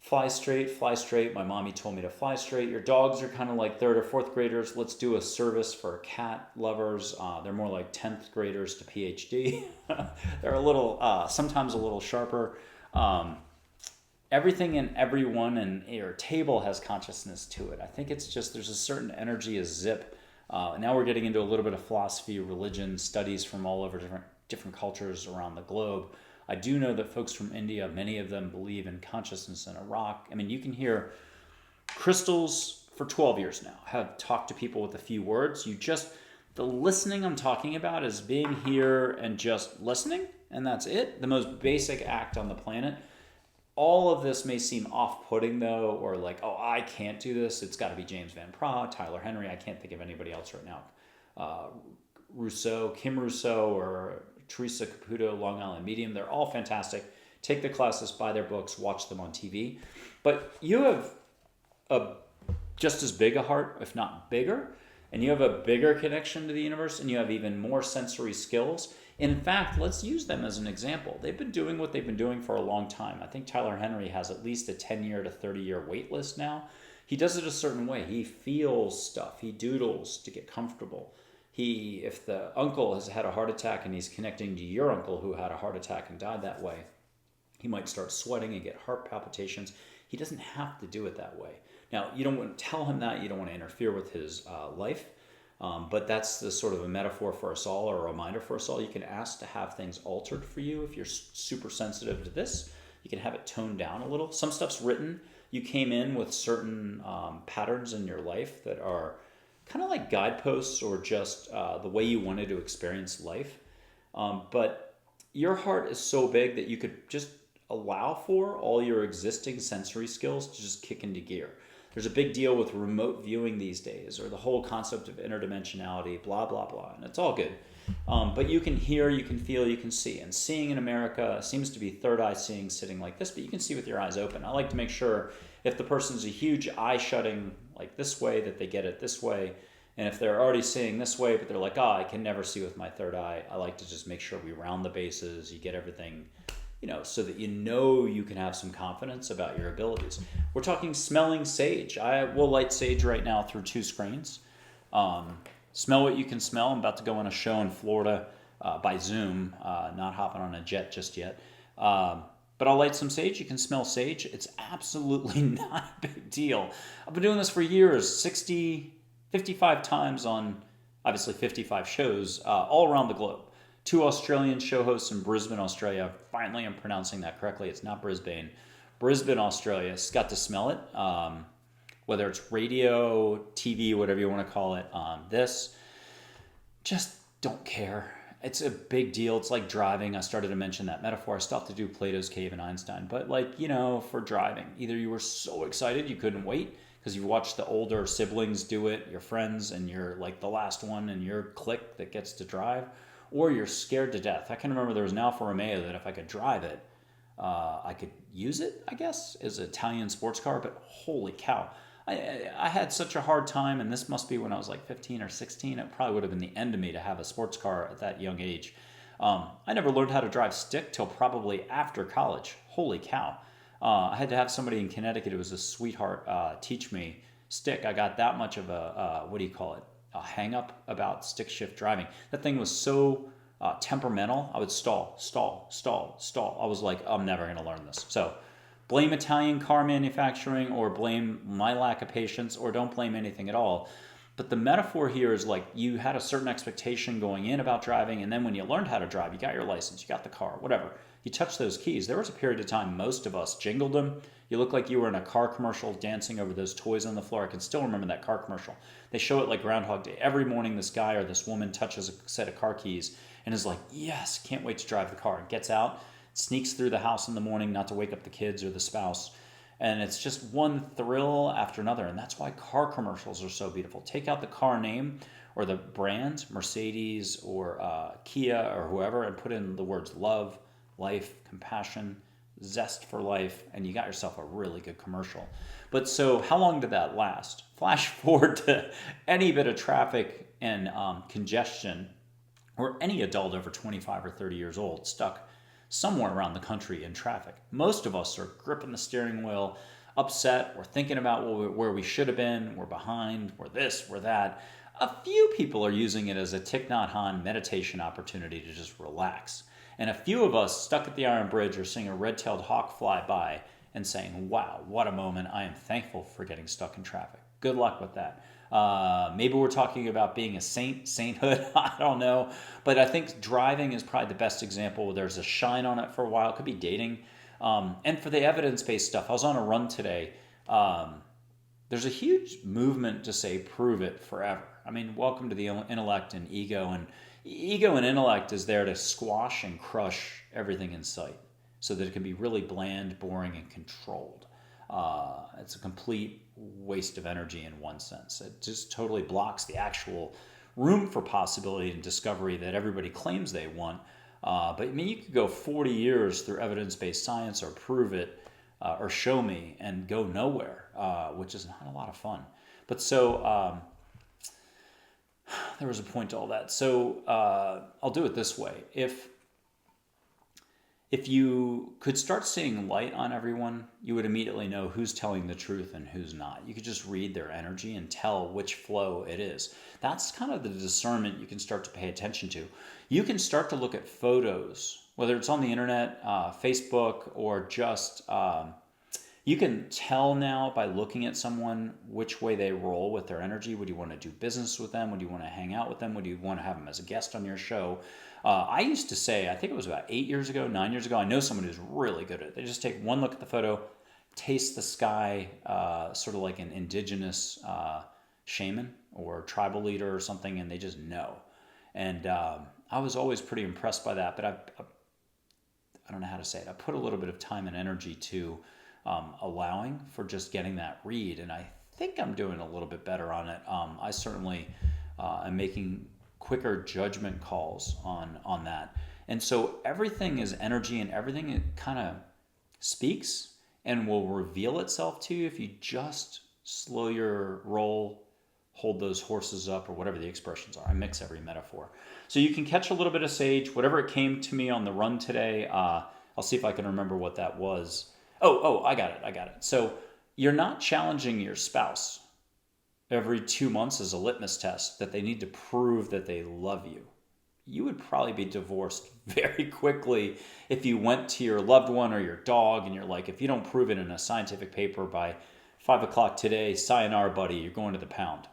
fly straight. My mommy told me to fly straight. Your dogs are kind of like 3rd or 4th graders. Let's do a service for cat lovers. They're more like 10th graders to PhD. They're a little, sometimes a little sharper. Everything and everyone in your table has consciousness to it. I think it's just there's a certain energy, a zip. Now we're getting into a little bit of philosophy, religion, studies from all over different cultures around the globe. I do know that folks from India, many of them believe in consciousness in a rock. I mean, you can hear crystals for 12 years now have talked to people with a few words. The listening I'm talking about is being here and just listening, and that's it. The most basic act on the planet. All of this may seem off-putting though, or like, oh, I can't do this. It's got to be James Van Praagh, Tyler Henry. I can't think of anybody else right now. Kim Rousseau, or Teresa Caputo, Long Island Medium. They're all fantastic. Take the classes, buy their books, watch them on TV. But you have just as big a heart, if not bigger, and you have a bigger connection to the universe, and you have even more sensory skills. In fact, let's use them as an example. They've been doing what they've been doing for a long time. I think Tyler Henry has at least a 10-year to 30-year wait list now. He does it a certain way. He feels stuff. He doodles to get comfortable. If the uncle has had a heart attack and he's connecting to your uncle who had a heart attack and died that way, he might start sweating and get heart palpitations. He doesn't have to do it that way. Now, you don't want to tell him that. You don't want to interfere with his life. But that's the sort of a metaphor for us all, or a reminder for us all. You can ask to have things altered for you. If you're super sensitive to this, you can have it toned down a little. Some stuff's written. you came in with certain patterns in your life that are kind of like guideposts or just the way you wanted to experience life. But your heart is so big that you could just allow for all your existing sensory skills to just kick into gear. There's a big deal with remote viewing these days, or the whole concept of interdimensionality, blah, blah, blah, and it's all good. But you can hear, you can feel, you can see. And seeing in America seems to be third eye seeing, sitting like this, but you can see with your eyes open. I like to make sure if the person's a huge eye shutting like this way, that they get it this way. And if they're already seeing this way, but they're like, I can never see with my third eye, I like to just make sure we round the bases, you get everything, so that you can have some confidence about your abilities. We're talking smelling sage. I will light sage right now through 2 screens. Smell what you can smell. I'm about to go on a show in Florida by Zoom, not hopping on a jet just yet. But I'll light some sage. You can smell sage. It's absolutely not a big deal. I've been doing this for years, 55 times on, obviously 55 shows all around the globe. 2 Australian show hosts in Brisbane, Australia. Finally, I'm pronouncing that correctly. It's not Brisbane. Brisbane, Australia. Got to smell it. Whether it's radio, TV, whatever you want to call it. This, just don't care. It's a big deal. It's like driving. I started to mention that metaphor. I still have to do Plato's Cave and Einstein. But for driving, either you were so excited you couldn't wait because you've watched the older siblings do it, your friends, and you're like the last one in your clique that gets to drive, or you're scared to death. I can remember there was an Alfa Romeo that if I could drive it, I could use it, I guess, as an Italian sports car, but holy cow. I had such a hard time, and this must be when I was like 15 or 16. It probably would have been the end of me to have a sports car at that young age. I never learned how to drive stick till probably after college. Holy cow. I had to have somebody in Connecticut who was a sweetheart teach me stick. I got that much of a a hang up about stick shift driving. That thing was so temperamental. I would stall. I was like, I'm never going to learn this. So blame Italian car manufacturing, or blame my lack of patience, or don't blame anything at all. But the metaphor here is like you had a certain expectation going in about driving, and then when you learned how to drive, you got your license, you got the car, whatever. You touched those keys. There was a period of time most of us jingled them. You look like you were in a car commercial dancing over those toys on the floor. I can still remember that car commercial. They show it like Groundhog Day. Every morning this guy or this woman touches a set of car keys and is like, yes, can't wait to drive the car. And gets out, sneaks through the house in the morning not to wake up the kids or the spouse. And it's just one thrill after another. And that's why car commercials are so beautiful. Take out the car name or the brand, Mercedes or Kia or whoever, and put in the words love, life, compassion, zest for life, and you got yourself a really good commercial. But so how long did that last? Flash forward to any bit of traffic and congestion, or any adult over 25 or 30 years old stuck somewhere around the country in traffic. Most of us are gripping the steering wheel, upset, we're thinking about where we should have been, we're behind, we're this, we're that. A few people are using it as a Thich Nhat Hanh meditation opportunity to just relax. And a few of us stuck at the Iron Bridge are seeing a red-tailed hawk fly by and saying, wow, what a moment. I am thankful for getting stuck in traffic. Good luck with that. Maybe we're talking about being a sainthood. I don't know. But I think driving is probably the best example. There's a shine on it for a while. It could be dating. And for the evidence-based stuff, I was on a run today. There's a huge movement to say, prove it forever. I mean, welcome to the intellect and ego. And ego and intellect is there to squash and crush everything in sight so that it can be really bland, boring, and controlled. It's a complete waste of energy in one sense. It just totally blocks the actual room for possibility and discovery that everybody claims they want. But I mean, you could go 40 years through evidence-based science or prove it or show me and go nowhere, which is not a lot of fun. But so there was a point to all that. So I'll do it this way. If you could start seeing light on everyone, you would immediately know who's telling the truth and who's not. You could just read their energy and tell which flow it is. That's kind of the discernment you can start to pay attention to. You can start to look at photos, whether it's on the internet, Facebook, or just you can tell now by looking at someone which way they roll with their energy. Would you want to do business with them? Would you want to hang out with them? Would you want to have them as a guest on your show? I used to say, I think it was about 9 years ago, I know someone who's really good at it. They just take one look at the photo, taste the sky, sort of like an indigenous shaman or tribal leader or something, and they just know. And I was always pretty impressed by that, but I don't know how to say it. I put a little bit of time and energy to allowing for just getting that read, and I think I'm doing a little bit better on it. I certainly am making quicker judgment calls on that. And so everything is energy, and everything it kind of speaks and will reveal itself to you if you just slow your roll, hold those horses up, or whatever the expressions are. I mix every metaphor. So you can catch a little bit of sage, whatever it came to me on the run today. I'll see if I can remember what that was. Oh, I got it. So you're not challenging your spouse every 2 months as a litmus test that they need to prove that they love you. You would probably be divorced very quickly if you went to your loved one or your dog and you're like, if you don't prove it in a scientific paper by 5 o'clock today, sayonara, buddy, you're going to the pound.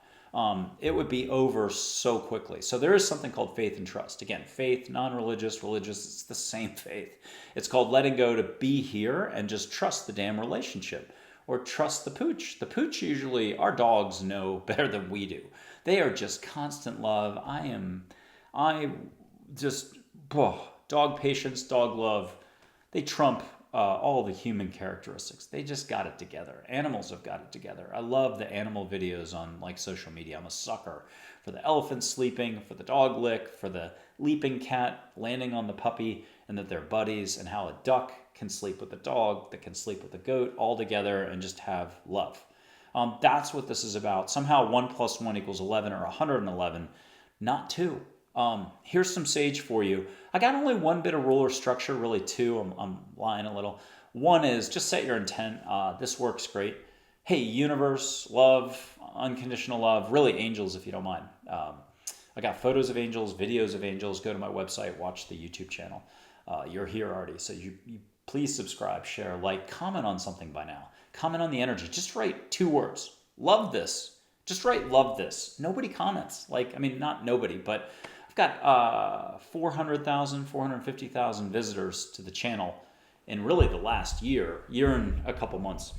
It would be over so quickly. So there is something called faith and trust. Again, faith, non-religious, religious, it's the same faith. It's called letting go to be here and just trust the damn relationship, or trust the pooch. The pooch, usually, our dogs know better than we do. They are just constant love. Dog patience, dog love, they trump all the human characteristics. They just got it together. Animals have got it together. I love the animal videos on like social media. I'm a sucker for the elephant sleeping, for the dog lick, for the leaping cat landing on the puppy, and that they're buddies, and how a duck can sleep with a dog, that can sleep with a goat, all together and just have love. That's what this is about. Somehow 1 + 1 = 11 or 111, not 2. Here's some sage for you. I got only one bit of rule or structure, really two. I'm lying a little. One is just set your intent. This works great. Hey, universe, love, unconditional love, really angels if you don't mind. I got photos of angels, videos of angels. Go to my website, watch the YouTube channel. You're here already, so you please subscribe, share, like, comment on something by now. Comment on the energy. Just write 2 words. Love this. Just write love this. Nobody comments. Not nobody, but I've got 400,000, 450,000 visitors to the channel in really the last year and a couple months.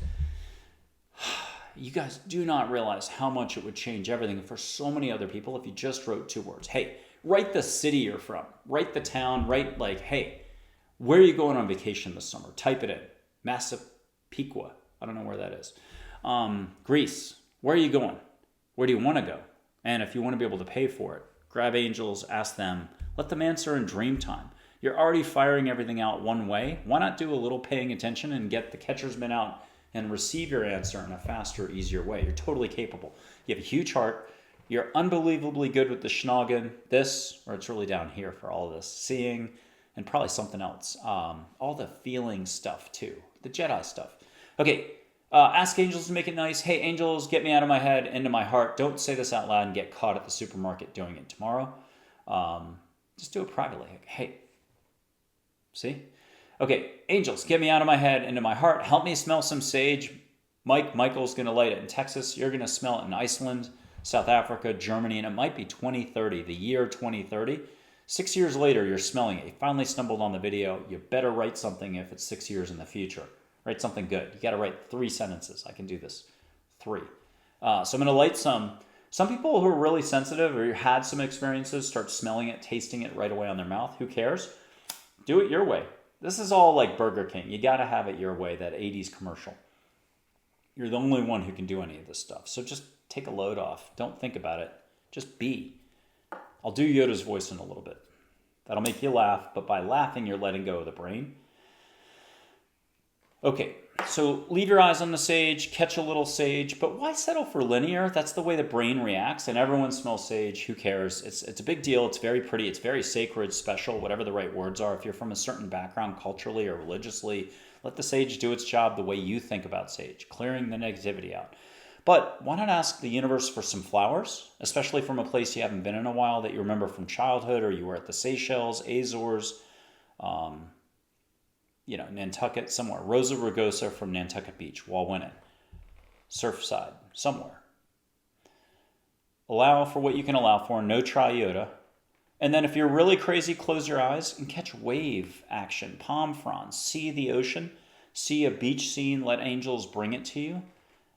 You guys do not realize how much it would change everything for so many other people if you just wrote 2 words. Hey, write the city you're from. Write the town. Write hey, where are you going on vacation this summer? Type it in. Massapequa. I don't know where that is. Greece. Where are you going? Where do you want to go? And if you want to be able to pay for it, grab angels, ask them, let them answer in dream time. You're already firing everything out one way. Why not do a little paying attention and get the catcher's mitt out and receive your answer in a faster, easier way? You're totally capable. You have a huge heart. You're unbelievably good with the schnoggin, or it's really down here for all of this, seeing, and probably something else. All the feeling stuff too, the Jedi stuff. Okay. Ask angels to make it nice. Hey, angels, get me out of my head, into my heart. Don't say this out loud and get caught at the supermarket doing it tomorrow. Just do it privately. Hey, see? Okay, angels, get me out of my head, into my heart. Help me smell some sage. Michael's going to light it in Texas. You're going to smell it in Iceland, South Africa, Germany, and it might be 2030, the year 2030. 6 years later, you're smelling it. You finally stumbled on the video. You better write something if it's 6 years in the future. Write something good. You got to write 3 sentences. I can do this. 3. So I'm going to light some people who are really sensitive or had some experiences start smelling it, tasting it right away on their mouth. Who cares? Do it your way. This is all like Burger King. You got to have it your way, that 80s commercial. You're the only one who can do any of this stuff. So just take a load off. Don't think about it. Just be. I'll do Yoda's voice in a little bit. That'll make you laugh, but by laughing, you're letting go of the brain. Okay, so leave your eyes on the sage, catch a little sage, but why settle for linear? That's the way the brain reacts, and everyone smells sage. Who cares? It's a big deal. It's very pretty. It's very sacred, special, whatever the right words are. If you're from a certain background culturally or religiously, let the sage do its job the way you think about sage, clearing the negativity out. But why not ask the universe for some flowers, especially from a place you haven't been in a while that you remember from childhood, or you were at the Seychelles, Azores, Nantucket, somewhere. Rosa rugosa from Nantucket Beach, Walwinnett, Surfside, somewhere. Allow for what you can allow for, no tri-iota. And then if you're really crazy, close your eyes and catch wave action, palm fronds, see the ocean. See a beach scene, let angels bring it to you.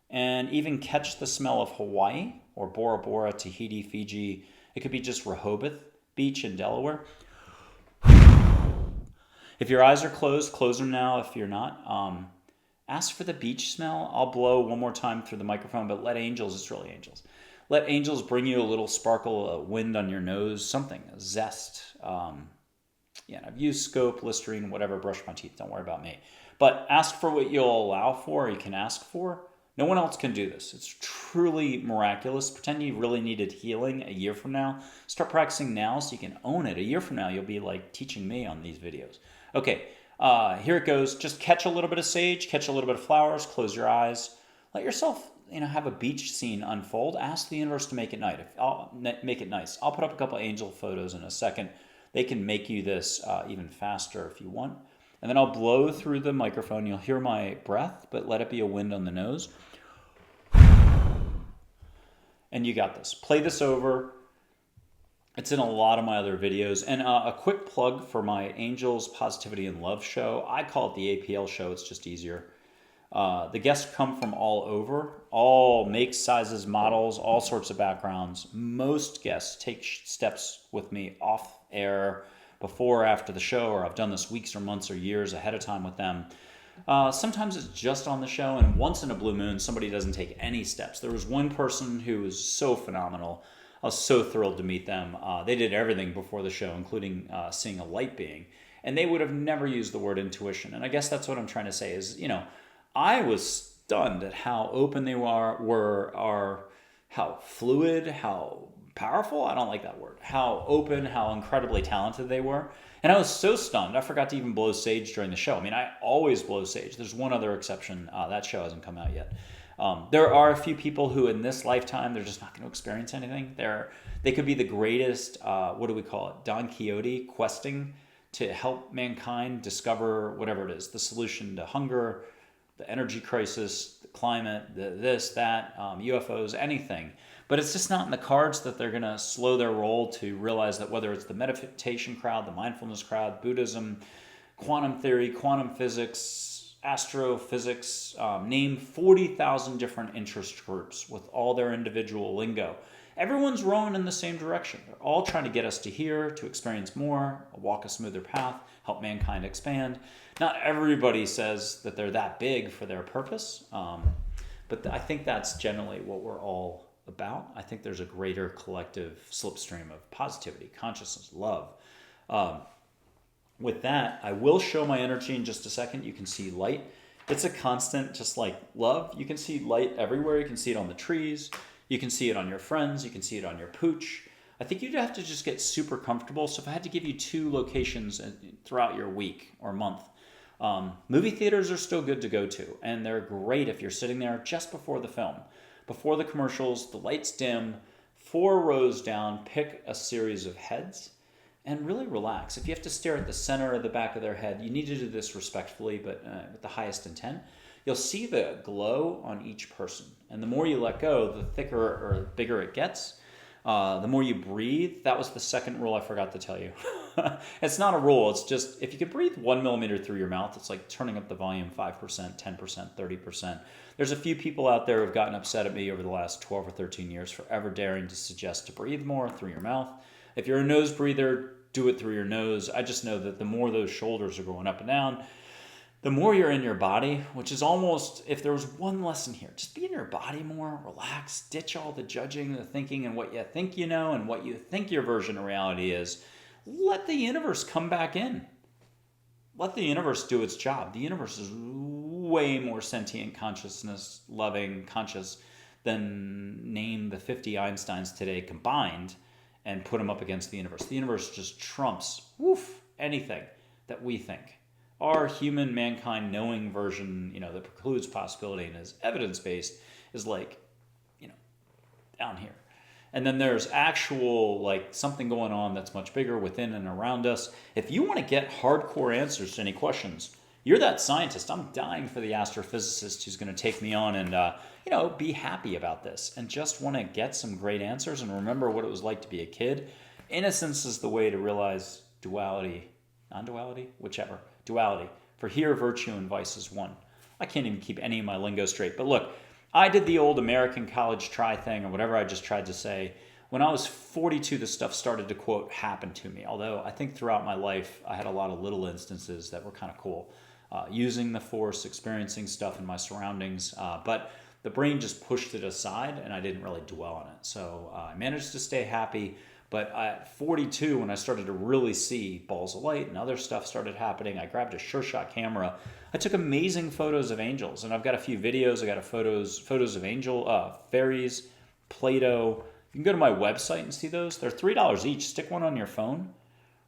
And even catch the smell of Hawaii or Bora Bora, Tahiti, Fiji. It could be just Rehoboth Beach in Delaware. If your eyes are closed, close them now. If you're not, ask for the beach smell. I'll blow one more time through the microphone, but let angels, it's really angels. Let angels bring you a little sparkle, a wind on your nose, something, a zest. I've used scope, Listerine, whatever, brush my teeth. Don't worry about me. But ask for what you'll allow for, or you can ask for. No one else can do this. It's truly miraculous. Pretend you really needed healing a year from now. Start practicing now so you can own it. A year from now, you'll be like teaching me on these videos. Okay, here it goes. Just catch a little bit of sage, catch a little bit of flowers, close your eyes. Let yourself, have a beach scene unfold. Ask the universe to make it nice. Make it nice. I'll put up a couple angel photos in a second. They can make you this even faster if you want. And then I'll blow through the microphone. You'll hear my breath, but let it be a wind on the nose. And you got this. Play this over. It's in a lot of my other videos. And a quick plug for my Angels, Positivity, and Love show. I call it the APL show. It's just easier. The guests come from all over, all makes, sizes, models, all sorts of backgrounds. Most guests take steps with me off air, before or after the show, or I've done this weeks or months or years ahead of time with them. Sometimes it's just on the show, and once in a blue moon, somebody doesn't take any steps. There was one person who was so phenomenal. I was so thrilled to meet them. They did everything before the show, including seeing a light being. And they would have never used the word intuition. And I guess that's what I'm trying to say is, I was stunned at how open they were, how fluid, how powerful. I don't like that word. How open, how incredibly talented they were. And I was so stunned. I forgot to even blow sage during the show. I always blow sage. There's one other exception. That show hasn't come out yet. There are a few people who in this lifetime, they're just not going to experience anything. They could be the greatest, Don Quixote questing to help mankind discover whatever it is, the solution to hunger, the energy crisis, the climate, this, that, UFOs, anything. But it's just not in the cards that they're going to slow their roll to realize that whether it's the meditation crowd, the mindfulness crowd, Buddhism, quantum theory, quantum physics, astrophysics, name 40,000 different interest groups with all their individual lingo. Everyone's rowing in the same direction. They're all trying to get us to hear, to experience more, walk a smoother path, help mankind expand. Not everybody says that they're that big for their purpose, but I think that's generally what we're all about. I think there's a greater collective slipstream of positivity, consciousness, love. With that, I will show my energy in just a second. You can see light. It's a constant, just like love. You can see light everywhere. You can see it on the trees. You can see it on your friends. You can see it on your pooch. I think you'd have to just get super comfortable. So if I had to give you 2 locations throughout your week or month, movie theaters are still good to go to. And they're great if you're sitting there just before the film. Before the commercials, the lights dim, 4 rows down, pick a series of heads, and really relax. If you have to stare at the center or the back of their head, you need to do this respectfully, but with the highest intent. You'll see the glow on each person. And the more you let go, the thicker or bigger it gets. The more you breathe. That was the second rule I forgot to tell you. It's not a rule. It's just if you could breathe 1 millimeter through your mouth, it's like turning up the volume 5%, 10%, 30%. There's a few people out there who've gotten upset at me over the last 12 or 13 years for ever daring to suggest to breathe more through your mouth. If you're a nose breather, do it through your nose. I just know that the more those shoulders are going up and down, the more you're in your body, which is almost, if there was one lesson here, just be in your body more, relax, ditch all the judging, the thinking, and what you think you know and what you think your version of reality is. Let the universe come back in. Let the universe do its job. The universe is way more sentient, consciousness, loving, conscious than name the 50 Einsteins today combined and put them up against the universe. The universe just trumps anything that we think. Our human mankind knowing version, that precludes possibility and is evidence-based is like, down here. And then there's actual, something going on that's much bigger within and around us. If you want to get hardcore answers to any questions, you're that scientist. I'm dying for the astrophysicist who's going to take me on and, be happy about this and just want to get some great answers and remember what it was like to be a kid. Innocence is the way to realize duality, non-duality, whichever. Duality. For here, virtue and vice is one. I can't even keep any of my lingo straight. But look, I did the old American college try thing, or whatever I just tried to say. When I was 42, this stuff started to, quote, happen to me. Although I think throughout my life, I had a lot of little instances that were kind of cool. Using the Force, experiencing stuff in my surroundings. But the brain just pushed it aside, and I didn't really dwell on it. So I managed to stay happy. But at 42, when I started to really see balls of light and other stuff started happening, I grabbed a Sure-Shot camera. I took amazing photos of angels, and I've got a few videos. I got photos of angel fairies, Play-Doh. You can go to my website and see those. They're $3 each. Stick one on your phone.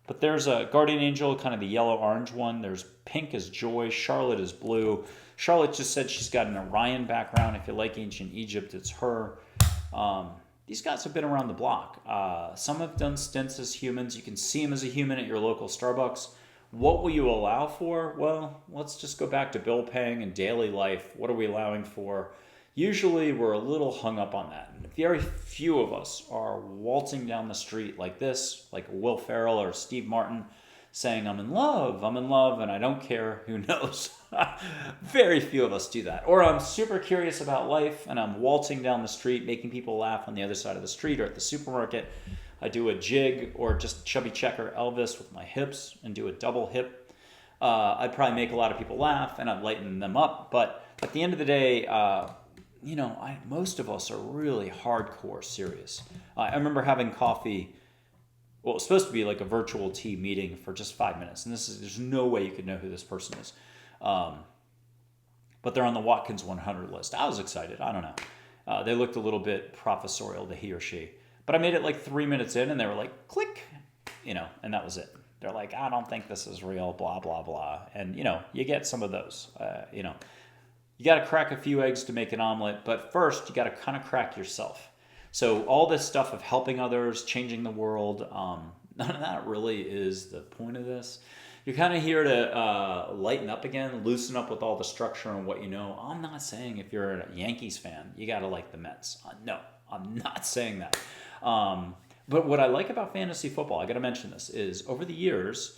But there's a guardian angel, kind of the yellow-orange one. There's pink is joy. Charlotte is blue. Charlotte just said she's got an Orion background. If you like ancient Egypt, it's her. These guys have been around the block. Some have done stints as humans. You can see them as a human at your local Starbucks. What will you allow for? Well, let's just go back to bill paying and daily life. What are we allowing for? Usually we're a little hung up on that. And very few of us are waltzing down the street like this, like Will Ferrell or Steve Martin, saying, I'm in love, and I don't care, who knows. Very few of us do that. Or I'm super curious about life, and I'm waltzing down the street, making people laugh on the other side of the street or at the supermarket. I do a jig or just chubby checker Elvis with my hips and do a double hip. I'd probably make a lot of people laugh, and I'd lighten them up. But at the end of the day, most of us are really hardcore serious. I remember having coffee. Well, it's supposed to be like a virtual tea meeting for just 5 minutes. And there's no way you could know who this person is. But they're on the Watkins 100 list. I was excited. I don't know. They looked a little bit professorial, the he or she. But I made it like 3 minutes in and they were like, click, and that was it. They're like, I don't think this is real, blah, blah, blah. And, you get some of those, You got to crack a few eggs to make an omelet. But first, you got to kind of crack yourself. So all this stuff of helping others, changing the world, none of that really is the point of this. You're kind of here to lighten up again, loosen up with all the structure and what you know. I'm not saying if you're a Yankees fan, you got to like the Mets. No, I'm not saying that. But what I like about fantasy football, I got to mention this, is over the years,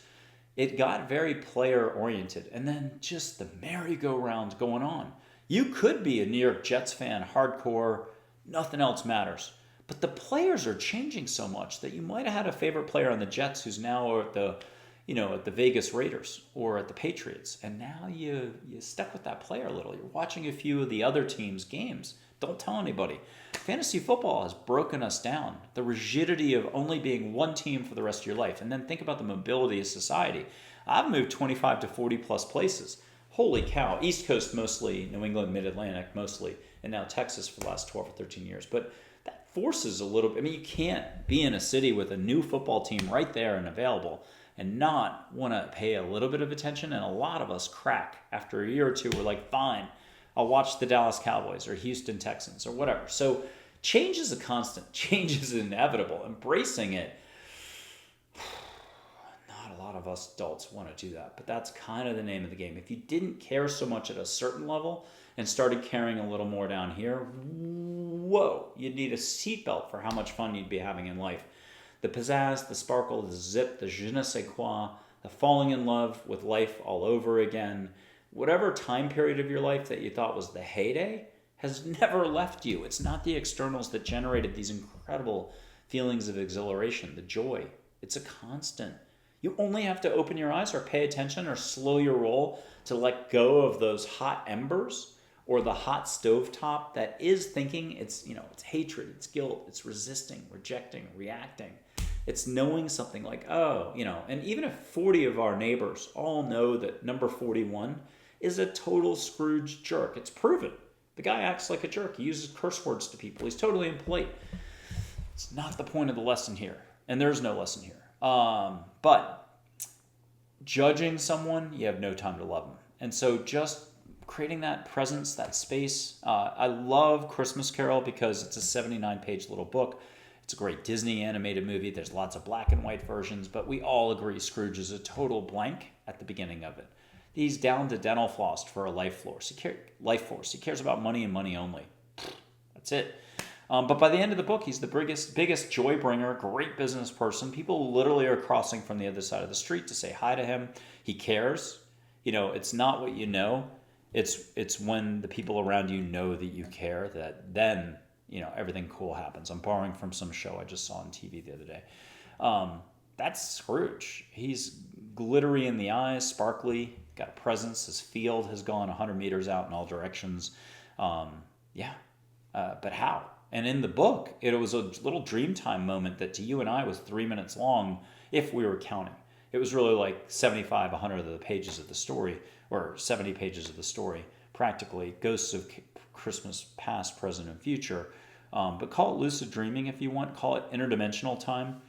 it got very player-oriented. And then just the merry-go-round going on. You could be a New York Jets fan, hardcore. Nothing else matters. But the players are changing so much that you might have had a favorite player on the Jets who's now at the Vegas Raiders or at the Patriots. And now you stuck with that player a little. You're watching a few of the other teams' games. Don't tell anybody. Fantasy football has broken us down. The rigidity of only being one team for the rest of your life. And then think about the mobility of society. I've moved 25 to 40 plus places. Holy cow. East Coast mostly, New England, Mid-Atlantic mostly, and now Texas for the last 12 or 13 years. But that forces a little bit. You can't be in a city with a new football team right there and available and not want to pay a little bit of attention. And a lot of us crack after a year or two. We're like, fine, I'll watch the Dallas Cowboys or Houston Texans or whatever. So change is a constant. Change is inevitable. Embracing it. Not a lot of us adults want to do that, but that's kind of the name of the game. If you didn't care so much at a certain level and started caring a little more down here, whoa, you'd need a seatbelt for how much fun you'd be having in life. The pizzazz, the sparkle, the zip, the je ne sais quoi, the falling in love with life all over again, whatever time period of your life that you thought was the heyday has never left you. It's not the externals that generated these incredible feelings of exhilaration, the joy. It's a constant. You only have to open your eyes or pay attention or slow your roll to let go of those hot embers or the hot stovetop that is thinking. It's hatred, it's guilt, it's resisting, rejecting, reacting. It's knowing something like, and even if 40 of our neighbors all know that number 41 is a total Scrooge jerk, it's proven. The guy acts like a jerk. He uses curse words to people. He's totally impolite. It's not the point of the lesson here. And there's no lesson here. But judging someone, you have no time to love them. And so just creating that presence, that space. I love Christmas Carol because it's a 79-page little book. It's a great Disney animated movie. There's lots of black and white versions, but we all agree Scrooge is a total blank at the beginning of it. He's down to dental floss for a life force. He cares about money and money only. That's it. But by the end of the book, he's the biggest joy bringer, great business person. People literally are crossing from the other side of the street to say hi to him. He cares. It's not what you know. It's when the people around you know that you care, that then, everything cool happens. I'm borrowing from some show I just saw on TV the other day. That's Scrooge. He's glittery in the eyes, sparkly, got a presence. His field has gone 100 meters out in all directions. But how? And in the book, it was a little Dreamtime moment that to you and I was 3 minutes long if we were counting. It was really like 75, 100 of the pages of the story, or 70 pages of the story, practically, ghosts of Christmas past, present, and future. But call it lucid dreaming if you want. Call it interdimensional time.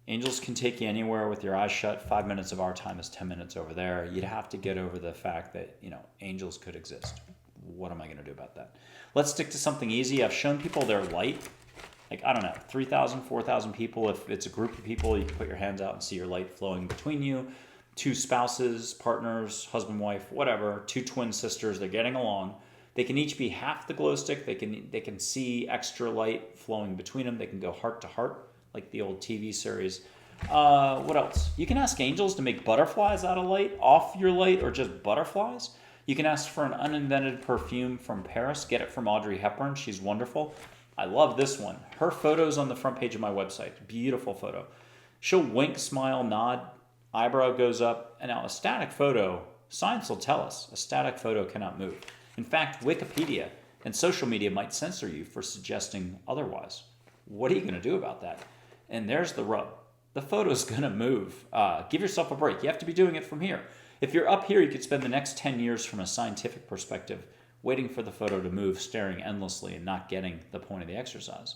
Angels can take you anywhere with your eyes shut. 5 minutes of our time is 10 minutes over there. You'd have to get over the fact that, angels could exist. What am I going to do about that? Let's stick to something easy. I've shown people their light. Like, I don't know, 3,000, 4,000 people. If it's a group of people, you can put your hands out and see your light flowing between you. 2 spouses, partners, husband, wife, whatever. 2 twin sisters, they're getting along. They can each be half the glow stick. They can see extra light flowing between them. They can go heart to heart, like the old TV series. What else? You can ask angels to make butterflies out of light, off your light, or just butterflies. You can ask for an uninvented perfume from Paris. Get it from Audrey Hepburn. She's wonderful. I love this one. Her photo's on the front page of my website. Beautiful photo. She'll wink, smile, nod, eyebrow goes up. And now a static photo, science will tell us, a static photo cannot move. In fact, Wikipedia and social media might censor you for suggesting otherwise. What are you going to do about that? And there's the rub. The photo's going to move. Give yourself a break. You have to be doing it from here. If you're up here, you could spend the next 10 years from a scientific perspective waiting for the photo to move, staring endlessly and not getting the point of the exercise.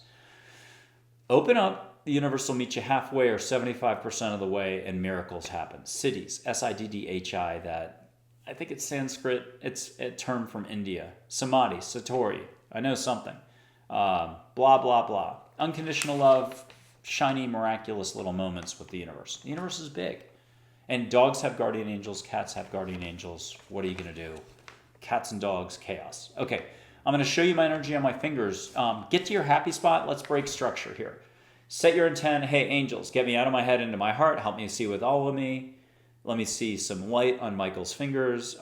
Open up, the universe will meet you halfway or 75% of the way, and miracles happen. Siddhis, S-I-D-D-H-I, that, I think it's Sanskrit, it's a term from India. Samadhi, Satori, I know something. Blah, blah, blah. Unconditional love, shiny, miraculous little moments with the universe. The universe is big. And dogs have guardian angels, cats have guardian angels. What are you going to do? Cats and dogs, chaos. Okay, I'm going to show you my energy on my fingers. Get to your happy spot. Let's break structure here. Set your intent. Hey, angels, get me out of my head into my heart. Help me see with all of me. Let me see some light on Michael's fingers.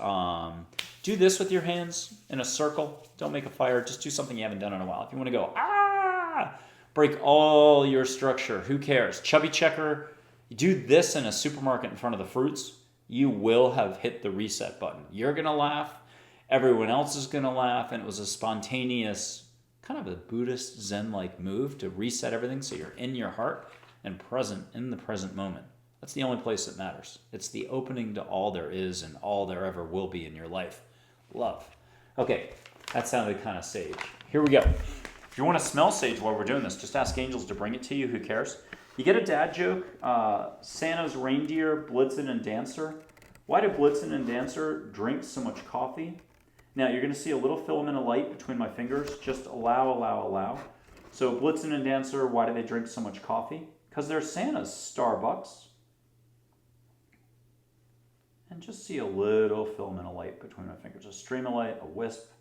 Do this with your hands in a circle. Don't make a fire. Just do something you haven't done in a while. If you want to go, break all your structure. Who cares? Chubby checker. You do this in a supermarket in front of the fruits. You will have hit the reset button. You're going to laugh. Everyone else is going to laugh. And it was a spontaneous, kind of a Buddhist Zen-like move to reset everything so you're in your heart and present in the present moment. That's the only place that matters. It's the opening to all there is and all there ever will be in your life. Love. Okay, that sounded kind of sage. Here we go. If you want to smell sage while we're doing this, just ask angels to bring it to you. Who cares? You get a dad joke. Santa's reindeer, Blitzen, and Dancer. Why do Blitzen and Dancer drink so much coffee? Now, you're going to see a little filament of light between my fingers. Just allow, allow, allow. So Blitzen and Dancer, why do they drink so much coffee? Because they're Santa's Starbucks. And just see a little filament of light between my fingers. A stream of light, a wisp.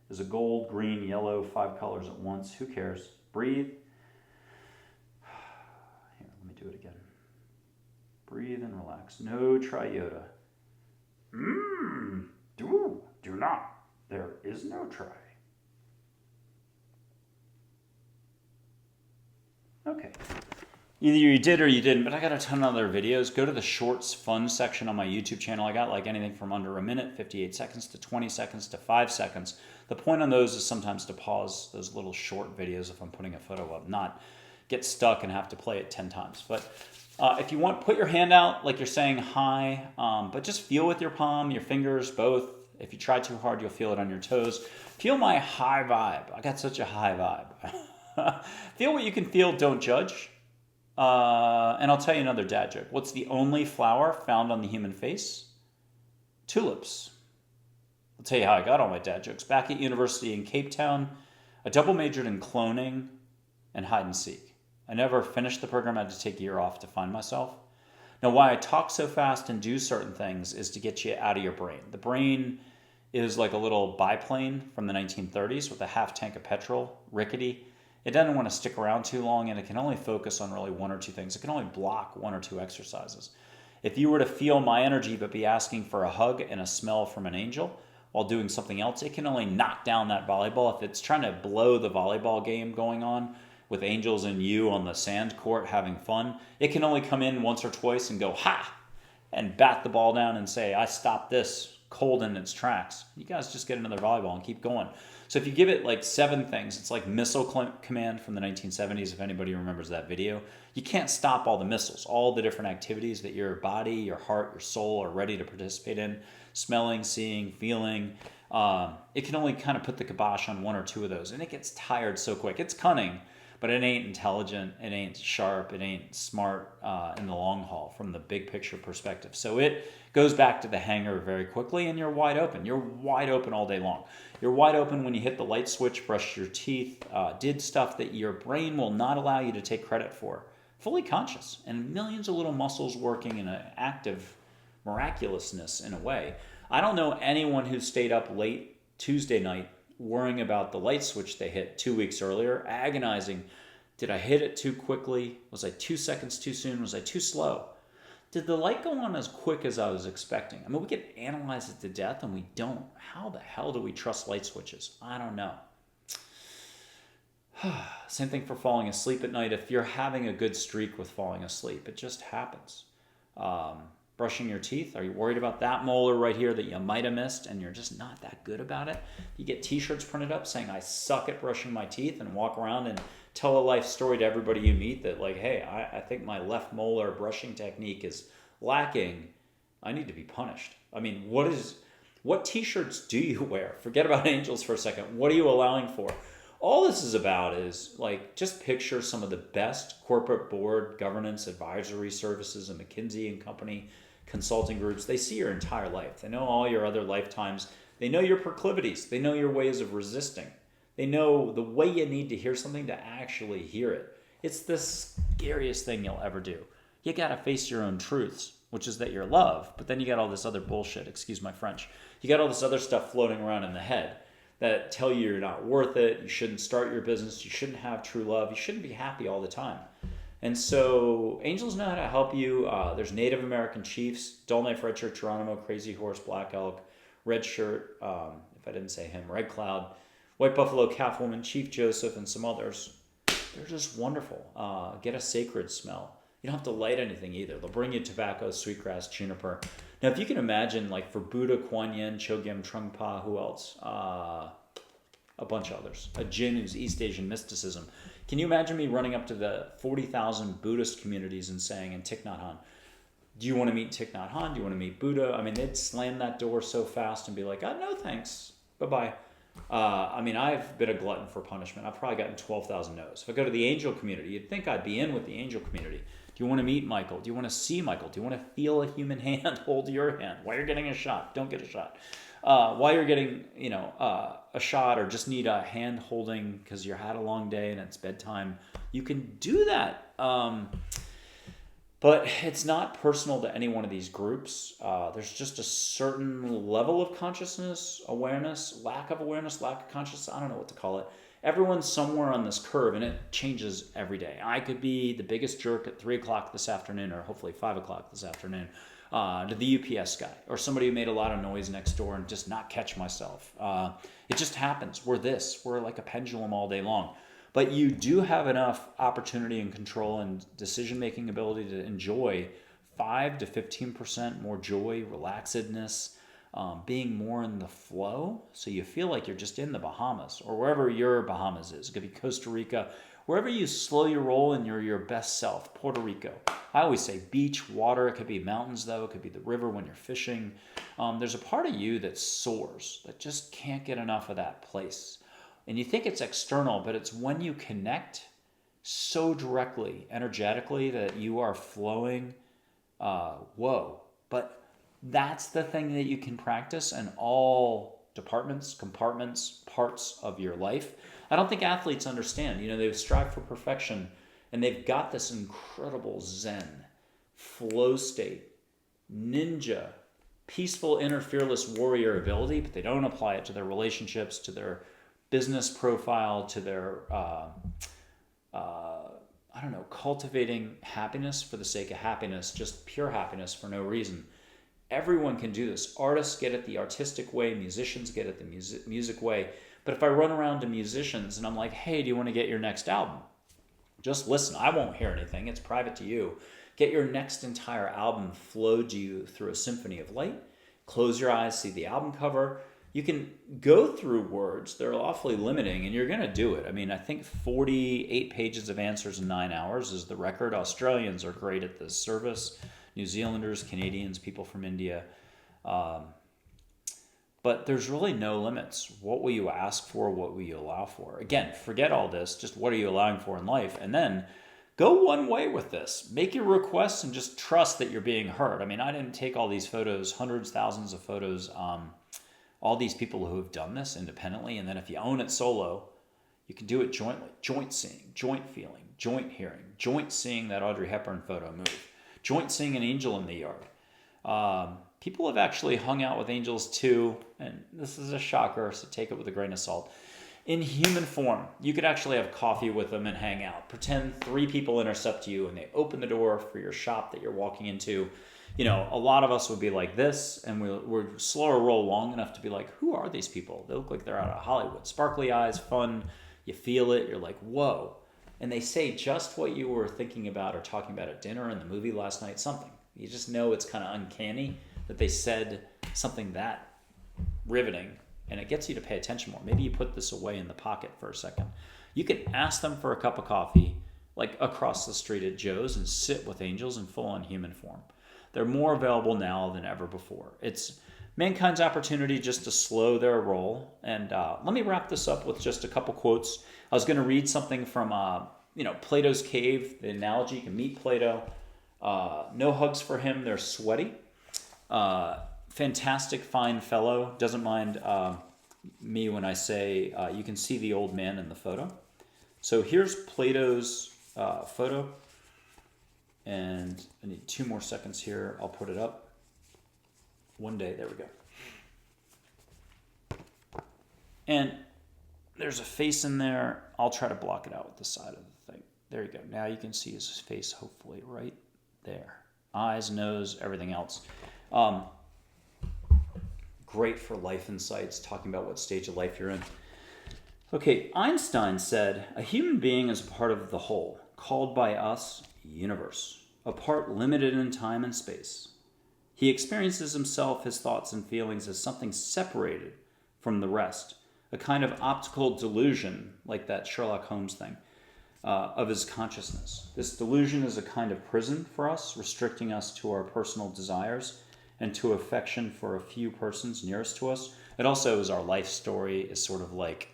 There's a gold, green, yellow, 5 colors at once. Who cares? Breathe. Here, let me do it again. Breathe and relax. No triota. Do not. There is no try. Okay. Either you did or you didn't, but I got a ton of other videos. Go to the shorts fun section on my YouTube channel. I got like anything from under a minute, 58 seconds, to 20 seconds, to 5 seconds. The point on those is sometimes to pause those little short videos if I'm putting a photo up, not get stuck and have to play it 10 times. But if you want, put your hand out like you're saying hi, but just feel with your palm, your fingers, both. If you try too hard, you'll feel it on your toes. Feel my high vibe. I got such a high vibe. Feel what you can feel, don't judge. And I'll tell you another dad joke. What's the only flower found on the human face? Tulips. I'll tell you how I got all my dad jokes. Back at university in Cape Town, I double majored in cloning and hide and seek. I never finished the program. I had to take a year off to find myself. Now, why I talk so fast and do certain things is to get you out of your brain. The brain is like a little biplane from the 1930s with a half tank of petrol, rickety. It doesn't want to stick around too long, and it can only focus on really 1 or 2 things. It can only block 1 or 2 exercises. If you were to feel my energy but be asking for a hug and a smell from an angel while doing something else, it can only knock down that volleyball. If it's trying to blow the volleyball game going on with angels and you on the sand court having fun, it can only come in once or twice and go, ha, and bat the ball down and say, I stopped this cold in its tracks. You guys just get another volleyball and keep going. So if you give it like 7 things, it's like Missile Command from the 1970s, if anybody remembers that video. You can't stop all the missiles, all the different activities that your body, your heart, your soul are ready to participate in. Smelling, seeing, feeling. It can only kind of put the kibosh on 1 or 2 of those. And it gets tired so quick. It's cunning, but it ain't intelligent. It ain't sharp. It ain't smart in the long haul from the big picture perspective. So it goes back to the hangar very quickly, and you're wide open. You're wide open all day long. You're wide open when you hit the light switch, brush your teeth, did stuff that your brain will not allow you to take credit for. Fully conscious, and millions of little muscles working in an active miraculousness in a way. I don't know anyone who stayed up late Tuesday night worrying about the light switch they hit 2 weeks earlier, agonizing. Did I hit it too quickly? Was I 2 seconds too soon? Was I too slow? Did the light go on as quick as I was expecting? I mean, we could analyze it to death and we don't. How the hell do we trust light switches? I don't know. Same thing for falling asleep at night. If you're having a good streak with falling asleep, it just happens. Brushing your teeth, are you worried about that molar right here that you might have missed and you're just not that good about it? You get t-shirts printed up saying, I suck at brushing my teeth, and walk around and tell a life story to everybody you meet that like, hey, I think my left molar brushing technique is lacking. I need to be punished. I mean, what t-shirts do you wear? Forget about angels for a second. What are you allowing for? All this is about is like, just picture some of the best corporate board governance advisory services and McKinsey and Company consulting groups. They see your entire life. They know all your other lifetimes. They know your proclivities. They know your ways of resisting. They know the way you need to hear something to actually hear it. It's the scariest thing you'll ever do. You got to face your own truths, which is that you're love, but then you got all this other bullshit, excuse my French. You got all this other stuff floating around in the head that tell you you're not worth it, you shouldn't start your business, you shouldn't have true love, you shouldn't be happy all the time. And so angels know how to help you. There's Native American chiefs, Dull Knife, Red Shirt, Geronimo, Crazy Horse, Black Elk, Red Shirt, if I didn't say him, Red Cloud, White Buffalo, Calf Woman, Chief Joseph, and some others. They're just wonderful. Get a sacred smell. You don't have to light anything either. They'll bring you tobacco, sweetgrass, juniper. Now, if you can imagine, like for Buddha, Kuan Yin, Chogyam Trungpa, who else? A bunch of others. A Jin who's East Asian mysticism. Can you imagine me running up to the 40,000 Buddhist communities and saying in Thich Nhat Hanh, do you want to meet Thich Nhat Hanh? Do you want to meet Buddha? I mean, they'd slam that door so fast and be like, oh, no thanks. Bye-bye. I mean, I've been a glutton for punishment. I've probably gotten 12,000 no's. If I go to the angel community, you'd think I'd be in with the angel community. Do you want to meet Michael? Do you want to see Michael? Do you want to feel a human hand hold your hand? While you're getting a shot, don't get a shot. While you're getting, a shot or just need a hand holding because you had a long day and it's bedtime, you can do that. But it's not personal to any one of these groups. There's just a certain level of consciousness, awareness, lack of consciousness. I don't know what to call it. Everyone's somewhere on this curve, and it changes every day. I could be the biggest jerk at 3 o'clock this afternoon, or hopefully 5 o'clock this afternoon, to the UPS guy, or somebody who made a lot of noise next door and just not catch myself. It just happens. We're like a pendulum all day long. But you do have enough opportunity and control and decision-making ability to enjoy 5 to 15% more joy, relaxedness, being more in the flow. So you feel like you're just in the Bahamas or wherever your Bahamas is. It could be Costa Rica. Wherever you slow your roll and you're your best self. Puerto Rico. I always say beach, water. It could be mountains, though. It could be the river when you're fishing. There's a part of you that soars, that just can't get enough of that place. And you think it's external, but it's when you connect so directly, energetically, that you are flowing. Whoa. But that's the thing that you can practice in all departments, compartments, parts of your life. I don't think athletes understand. They strive for perfection, and they've got this incredible zen, flow state, ninja, peaceful, inner fearless warrior ability, but they don't apply it to their relationships, to their business profile, to their I don't know, cultivating happiness for the sake of happiness, just pure happiness for no reason. Everyone can do this. Artists get it the artistic way, musicians get it the music way. But if I run around to musicians and I'm like, hey, do you want to get your next album? Just listen. I won't hear anything. It's private to you. Get your next entire album flowed to you through a symphony of light. Close your eyes, see the album cover. You can go through words. They're awfully limiting, and you're going to do it. I mean, I think 48 pages of answers in 9 hours is the record. Australians are great at this service. New Zealanders, Canadians, people from India. But there's really no limits. What will you ask for? What will you allow for? Again, forget all this. Just what are you allowing for in life? And then go one way with this. Make your requests and just trust that you're being heard. I mean, I didn't take all these photos, hundreds, thousands of photos, all these people who have done this independently. And then if you own it solo, you can do it jointly. Joint seeing, joint feeling, joint hearing, joint seeing that Audrey Hepburn photo move, joint seeing an angel in the yard. People have actually hung out with angels too, and this is a shocker, so take it with a grain of salt. In human form, you could actually have coffee with them and hang out. Pretend 3 people intercept you and they open the door for your shop that you're walking into. You know, a lot of us would be like this, and we're slower roll long enough to be like, who are these people? They look like they're out of Hollywood. Sparkly eyes, fun, you feel it, you're like, whoa. And they say just what you were thinking about or talking about at dinner, in the movie last night, something. You just know it's kind of uncanny that they said something that riveting, and it gets you to pay attention more. Maybe you put this away in the pocket for a second. You can ask them for a cup of coffee, like across the street at Joe's, and sit with angels in full-on human form. They're more available now than ever before. It's mankind's opportunity just to slow their roll. And let me wrap this up with just a couple quotes. I was going to read something from Plato's Cave, the analogy. You can meet Plato. No hugs for him. They're sweaty. Fantastic, fine fellow. Doesn't mind me when I say you can see the old man in the photo. So here's Plato's photo. And I need 2 more seconds here. I'll put it up. One day. There we go. And there's a face in there. I'll try to block it out with the side of the thing. There you go. Now you can see his face, hopefully, right there. Eyes, nose, everything else. Great for life insights, talking about what stage of life you're in. Okay, Einstein said, a human being is a part of the whole, called by us universe, a part limited in time and space. He experiences himself, his thoughts and feelings as something separated from the rest, a kind of optical delusion, like that Sherlock Holmes thing, of his consciousness. This delusion is a kind of prison for us, restricting us to our personal desires and to affection for a few persons nearest to us. It also is our life story, is sort of like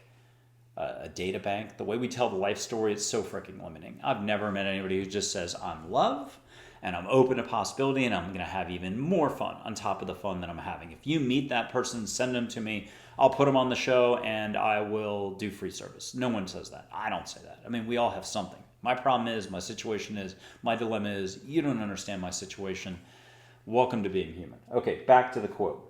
a data bank. The way we tell the life story is so freaking limiting. I've never met anybody who just says, I'm love, and I'm open to possibility, and I'm going to have even more fun on top of the fun that I'm having. If you meet that person, send them to me. I'll put them on the show, and I will do free service. No one says that. I don't say that. I mean, we all have something. My problem is, my situation is, my dilemma is, you don't understand my situation. Welcome to being human. Okay, back to the quote.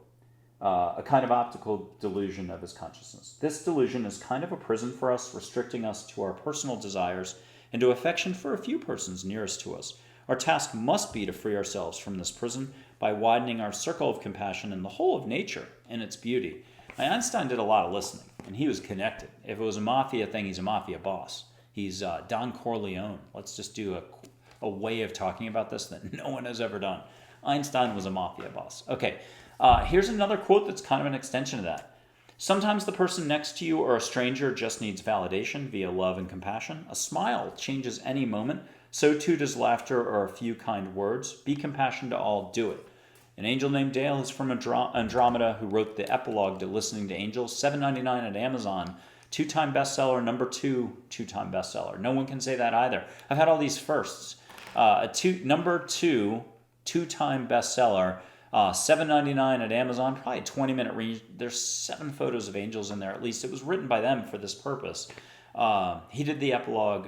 A kind of optical delusion of his consciousness. This delusion is kind of a prison for us, restricting us to our personal desires and to affection for a few persons nearest to us. Our task must be to free ourselves from this prison by widening our circle of compassion in the whole of nature and its beauty. Now, Einstein did a lot of listening, and he was connected. If it was a mafia thing, he's a mafia boss. He's Don Corleone. Let's just do a way of talking about this that no one has ever done. Einstein was a mafia boss. Okay, here's another quote that's kind of an extension of that. Sometimes the person next to you or a stranger just needs validation via love and compassion. A smile changes any moment. So too does laughter or a few kind words. Be compassionate to all, do it. An angel named Dale is from Andromeda, who wrote the epilogue to Listening to Angels, $7.99 at Amazon. 2-time bestseller, number 2, 2-time bestseller. No one can say that either. I've had all these firsts. Number 2, 2-time bestseller, $7.99 at Amazon, probably a 20-minute read. There's 7 photos of angels in there, at least. It was written by them for this purpose. He did the epilogue.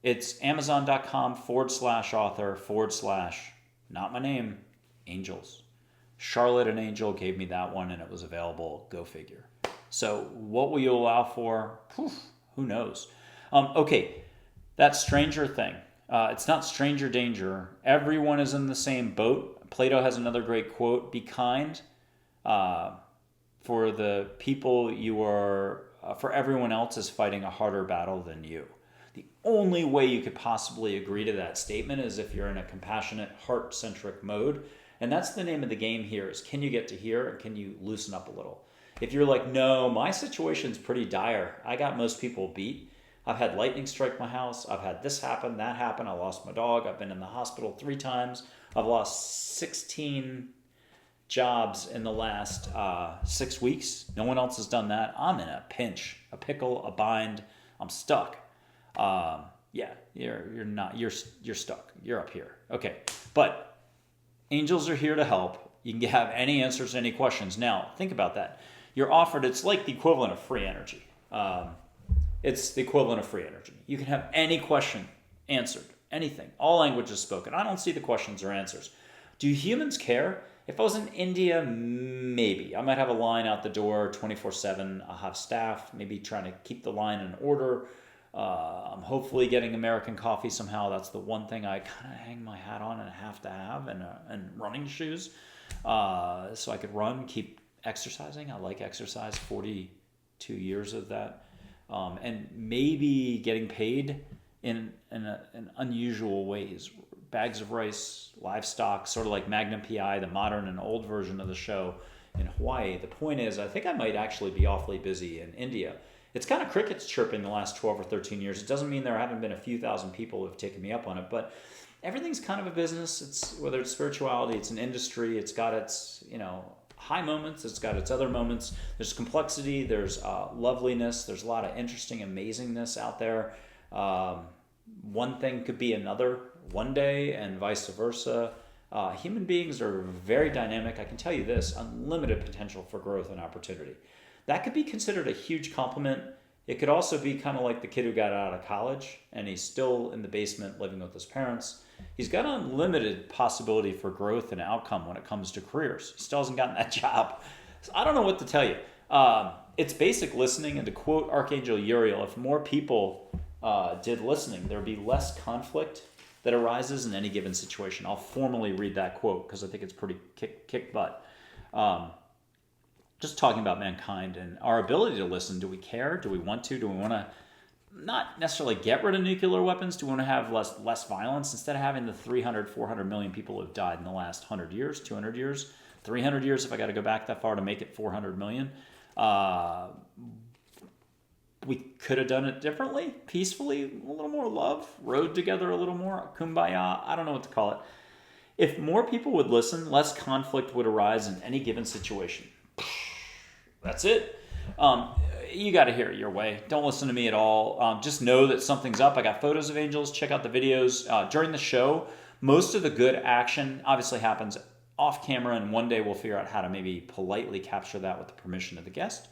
It's amazon.com/author/ not my name, angels. Charlotte, an angel, gave me that one, and it was available. Go figure. So what will you allow for? Who knows? Okay, that stranger thing. It's not stranger danger. Everyone is in the same boat. Plato has another great quote: "Be kind, for the people you are, for everyone else is fighting a harder battle than you." The only way you could possibly agree to that statement is if you're in a compassionate, heart-centric mode. And that's the name of the game here, is can you get to here and can you loosen up a little? If you're like, no, my situation's pretty dire. I got most people beat. I've had lightning strike my house. I've had this happen, that happen. I lost my dog. I've been in the hospital 3 times. I've lost 16 jobs in the last 6 weeks. No one else has done that. I'm in a pinch, a pickle, a bind. I'm stuck. Yeah, you're stuck. You're up here. Okay, but angels are here to help. You can have any answers to any questions. Now, think about that. You're offered, it's like the equivalent of free energy. It's the equivalent of free energy. You can have any question answered, anything. All languages spoken. I don't see the questions or answers. Do humans care? If I was in India, maybe. I might have a line out the door 24/7. I'll have staff, maybe trying to keep the line in order. I'm hopefully getting American coffee somehow. That's the one thing I kind of hang my hat on and have to have, and running shoes, so I could run, keep exercising. I like exercise, 42 years of that, and maybe getting paid in unusual ways. Bags of rice, livestock, sort of like Magnum PI, the modern and old version of the show in Hawaii. The point is, I think I might actually be awfully busy in India. It's kind of crickets chirping the last 12 or 13 years. It doesn't mean there haven't been a few thousand people who have taken me up on it, but everything's kind of a business. It's whether it's spirituality, it's an industry. It's got its high moments. It's got its other moments. There's complexity. There's loveliness. There's a lot of interesting amazingness out there. One thing could be another one day, and vice versa. Human beings are very dynamic. I can tell you this: unlimited potential for growth and opportunity. That could be considered a huge compliment. It could also be kind of like the kid who got out of college and he's still in the basement living with his parents. He's got unlimited possibility for growth and outcome when it comes to careers. He still hasn't gotten that job. So I don't know what to tell you. It's basic listening, and to quote Archangel Uriel, if more people did listening, there would be less conflict that arises in any given situation. I'll formally read that quote because I think it's pretty kick butt. Just talking about mankind and our ability to listen. Do we care? Do we want to? Do we want to not necessarily get rid of nuclear weapons? Do we want to have less violence instead of having the 300, 400 million people who have died in the last 100 years, 200 years, 300 years, if I got to go back that far to make it 400 million? We could have done it differently, peacefully, a little more love, rode together a little more, kumbaya, I don't know what to call it. If more people would listen, less conflict would arise in any given situation. That's it. You got to hear it your way. Don't listen to me at all. Just know that something's up. I got photos of angels. Check out the videos. During the show, most of the good action obviously happens off camera, and one day we'll figure out how to maybe politely capture that with the permission of the guest.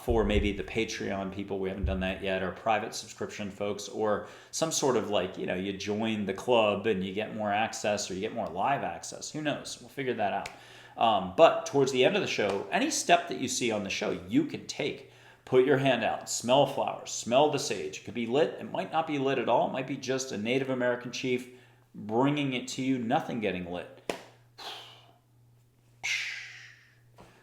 For maybe the Patreon people, we haven't done that yet, or private subscription folks, or some sort of you join the club and you get more access, or you get more live access. Who knows? We'll figure that out. But towards the end of the show, any step that you see on the show, you can take. Put your hand out, smell flowers, smell the sage. It could be lit. It might not be lit at all. It might be just a Native American chief bringing it to you, nothing getting lit.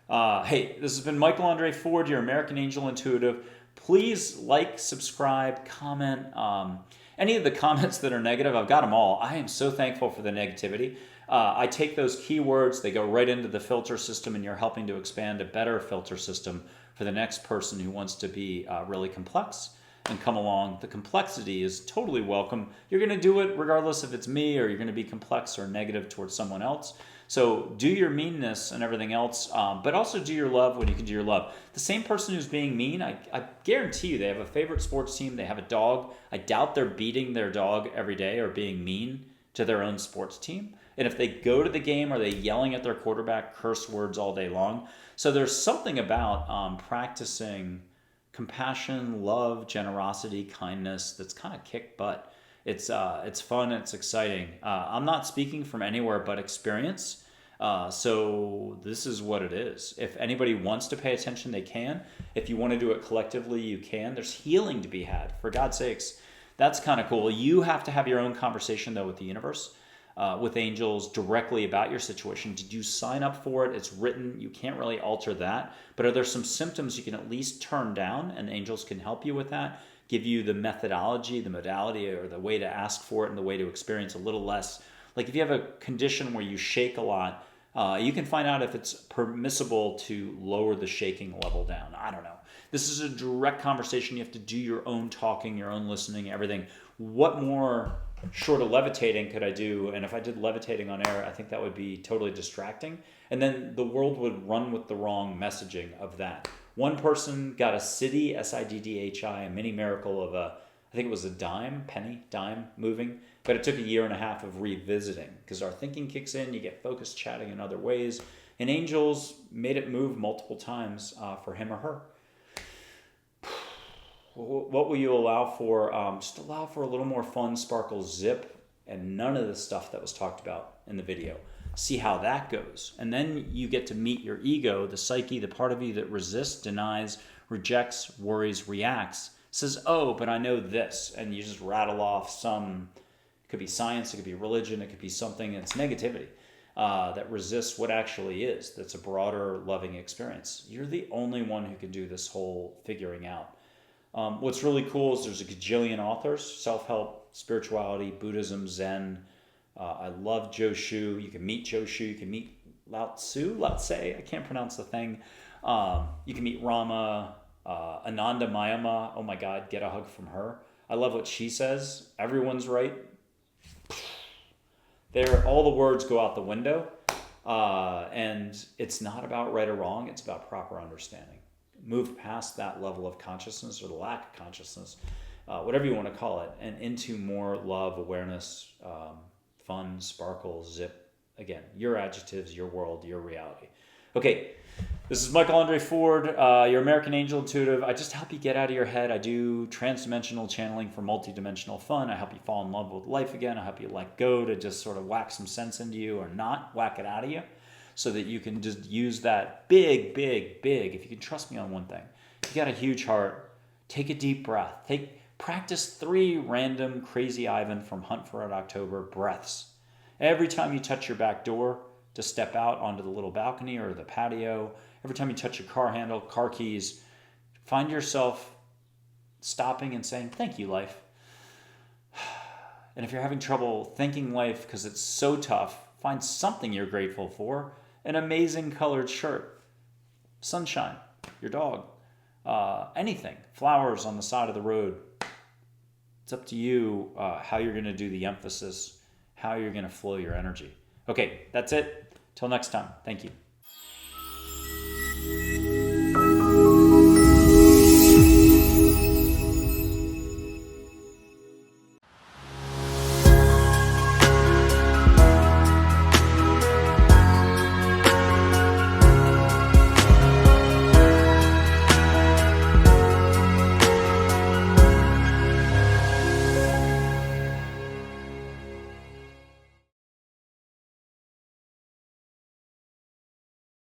Hey, this has been Michael Andre Ford, your American Angel Intuitive. Please like, subscribe, comment. Any of the comments that are negative, I've got them all. I am so thankful for the negativity. I take those keywords, they go right into the filter system, and you're helping to expand a better filter system for the next person who wants to be really complex and come along. The complexity is totally welcome. You're going to do it regardless if it's me, or you're going to be complex or negative towards someone else. So do your meanness and everything else, but also do your love when you can do your love. The same person who's being mean, I guarantee you they have a favorite sports team, they have a dog. I doubt they're beating their dog every day or being mean to their own sports team. And if they go to the game, are they yelling at their quarterback curse words all day long? So there's something about practicing compassion, love, generosity, kindness that's kind of kick butt. It's fun, it's exciting. I'm not speaking from anywhere but experience. So this is what it is. If anybody wants to pay attention, they can. If you want to do it collectively, you can. There's healing to be had. For God's sakes, That's kind of cool. You have to have your own conversation, though, with the universe, with angels directly about your situation. Did you sign up for it? It's written. You can't really alter that. But are there some symptoms you can at least turn down, and angels can help you with that, give you the methodology, the modality, or the way to ask for it and the way to experience a little less. Like if you have a condition where you shake a lot, you can find out if it's permissible to lower the shaking level down. I don't know. This is a direct conversation. You have to do your own talking, your own listening, everything. What more short of levitating could I do? And if I did levitating on air, I think that would be totally distracting. And then the world would run with the wrong messaging of that. One person got a Siddhi, S-I-D-D-H-I, a mini miracle of I think it was a dime moving, but it took a year and a half of revisiting because our thinking kicks in, you get focused chatting in other ways, and angels made it move multiple times for him or her. What will you allow for? Just allow for a little more fun, sparkle, zip, and none of the stuff that was talked about in the video. See how that goes. And then you get to meet your ego, the psyche, the part of you that resists, denies, rejects, worries, reacts, says, oh, but I know this. And you just rattle off some, it could be science, it could be religion, it could be something that's negativity that resists what actually is. That's a broader, loving experience. You're the only one who can do this whole figuring out. What's really cool is there's a gajillion authors, self-help, spirituality, Buddhism, Zen. I love Joe Shu. You can meet Joe Shu. You can meet Lao Tzu, I can't pronounce the thing. You can meet Rama, Ananda Mayama. Oh my God, get a hug from her. I love what she says. Everyone's right. All the words go out the window. And it's not about right or wrong. It's about proper understanding. Move past that level of consciousness or the lack of consciousness, whatever you want to call it, and into more love, awareness, fun, sparkle, zip. Again, your adjectives, your world, your reality. Okay, this is Michael Andre Ford, your American Angel Intuitive. I just help you get out of your head. I do transdimensional channeling for multidimensional fun. I help you fall in love with life again. I help you let go to just sort of whack some sense into you or not whack it out of you, so that you can just use that big, if you can trust me on one thing. You got a huge heart, take a deep breath. Practice 3 random Crazy Ivan from Hunt for Red October breaths. Every time you touch your back door to step out onto the little balcony or the patio, every time you touch your car handle, car keys, find yourself stopping and saying, thank you, life. And if you're having trouble thanking life because it's so tough, find something you're grateful for. An amazing colored shirt, sunshine, your dog, anything, flowers on the side of the road. It's up to you how you're going to do the emphasis, how you're going to flow your energy. Okay, that's it. Till next time. Thank you.